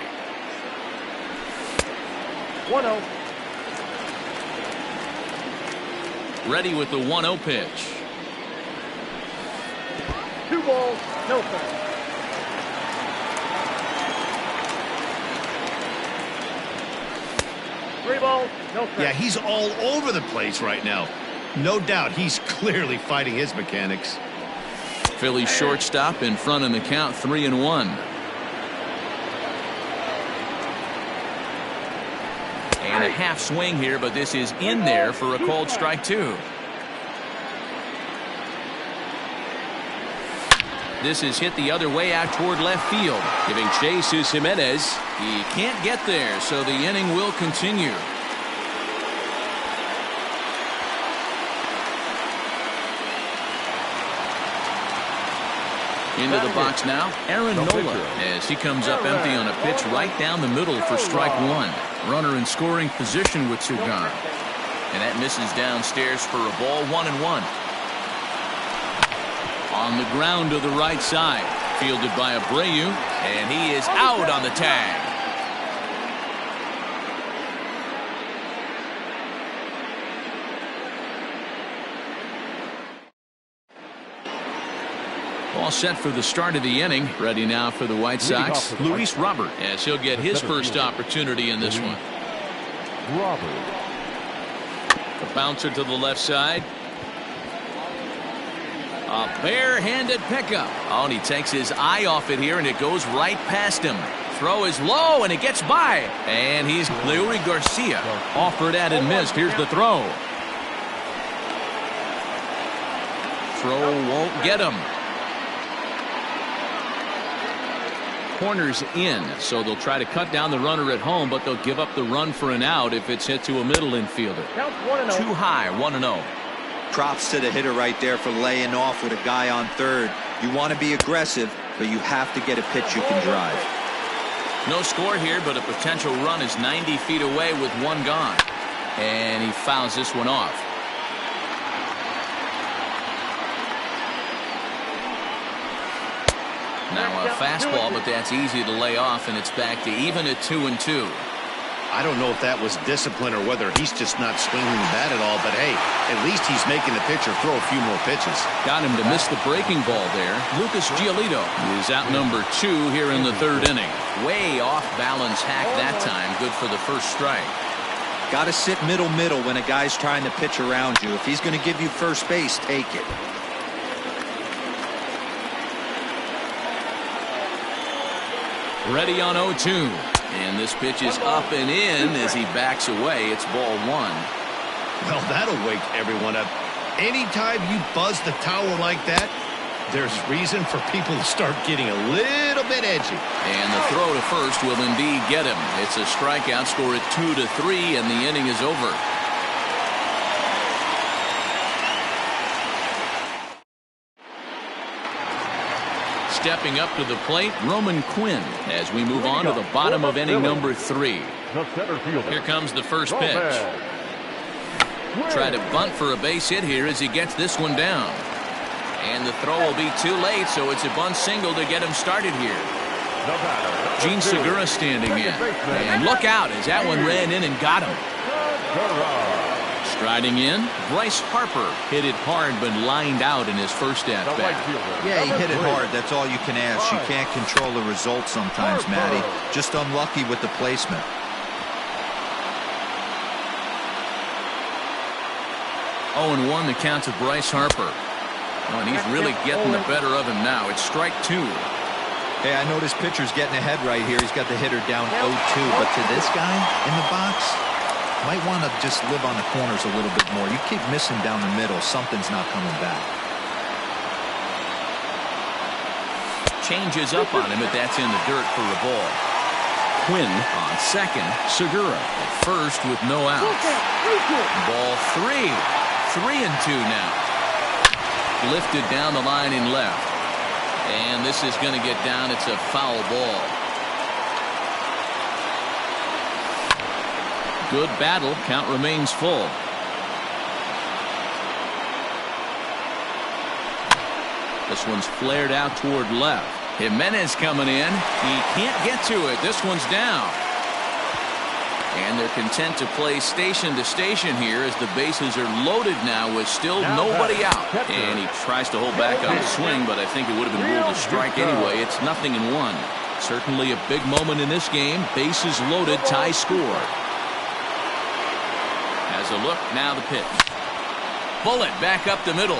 1-0. Ready with the 1-0 pitch. 2 balls, no strikes. Three balls, no strikes. Yeah, he's all over the place right now. No doubt he's clearly fighting his mechanics. Philly shortstop in front in the count, 3-1. And a half swing here, but this is in there for a called strike 2. This is hit the other way out toward left field. Giving chase is Jimenez. He can't get there, so the inning will continue. Into the box now, Aaron Nola, as he comes up empty on a pitch right down the middle for strike 1. Runner in scoring position with 2 gone. And that misses downstairs for a ball. 1-1. On the ground to the right side. Fielded by Abreu, and he is out on the tag. All set for the start of the inning. Ready now for the White Sox. Luis Robert, as he'll get his first opportunity in this one. Robert. The bouncer to the left side. A barehanded pickup. Oh, and he takes his eye off it here, and it goes right past him. Throw is low, and it gets by. And he's Leury Garcia. Offered at and missed. Here's the throw. Throw won't get him. Corners in, so they'll try to cut down the runner at home, but they'll give up the run for an out if it's hit to a middle infielder. Count 1-0. Too high, 1-0. Props to the hitter right there for laying off with a guy on third. You want to be aggressive, but you have to get a pitch you can drive. No score here, but a potential run is 90 feet away with one gone. And he fouls this one off. Now a fastball, but that's easy to lay off, and it's back to even at 2-2. I don't know if that was discipline or whether he's just not swinging the bat at all, but hey, at least he's making the pitcher throw a few more pitches. Got him to miss the breaking ball there. Lucas Giolito is out number 2 here in the third inning. Way off balance hack that time. Good for the first strike. Got to sit middle when a guy's trying to pitch around you. If he's going to give you first base, take it. Ready on 0-2. And this pitch is up and in as he backs away. It's ball 1. Well, that'll wake everyone up. Anytime you buzz the tower like that, there's reason for people to start getting a little bit edgy. And the throw to first will indeed get him. It's a strikeout, score at 2-3, and the inning is over. Stepping up to the plate, Roman Quinn, as we move on to the bottom of inning number 3. Here comes the first pitch. Try to bunt for a base hit here as he gets this one down. And the throw will be too late, so it's a bunt single to get him started here. Gene Segura standing in. And look out as that one ran in and got him. Striding in, Bryce Harper hit it hard but lined out in his first at-bat. Yeah, he hit it hard. That's all you can ask. You can't control the result sometimes, Matty. Just unlucky with the placement. 0-1 the count to Bryce Harper. Oh, and he's really getting the better of him now. It's strike 2. Hey, I know this pitcher's getting ahead right here. He's got the hitter down 0-2. But to this guy in the box, might want to just live on the corners a little bit more. You keep missing down the middle, something's not coming back. Changes up on him, but that's in the dirt for a ball. Quinn on second, Segura at first with no outs. Ball 3. 3-2 now. Lifted down the line in left. And this is going to get down. It's a foul ball. Good battle. Count remains full. This one's flared out toward left. Jimenez coming in. He can't get to it. This one's down. And they're content to play station to station here as the bases are loaded now with still nobody out. And he tries to hold back on the swing, but I think it would have been ruled a strike anyway. It's 0-1. Certainly a big moment in this game. Bases loaded, tie score. As a look, now the pitch. Bullet back up the middle.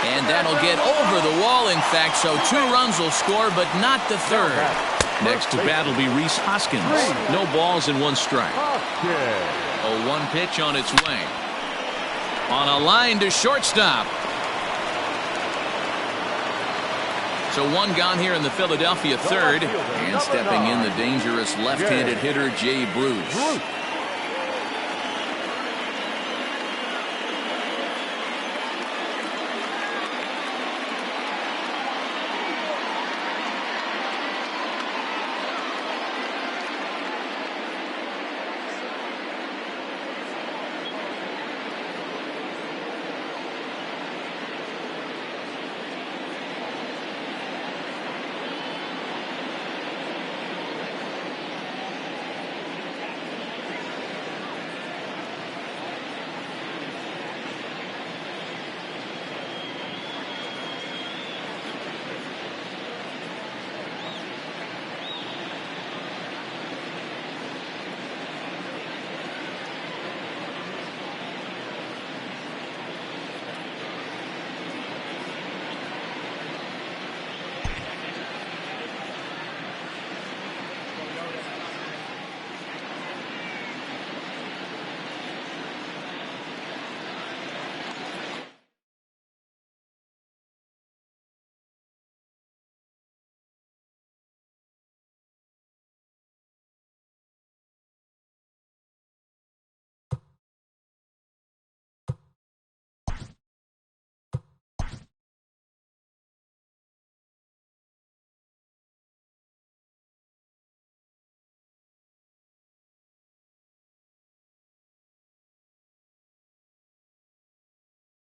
And that'll get over the wall, in fact, so 2 runs will score, but not the third. Next to bat will be Rhys Hoskins. No balls and 1 strike. A 1 pitch on its way. On a line to shortstop. So 1 gone here in the Philadelphia third. And stepping in the dangerous left-handed hitter, Jay Bruce.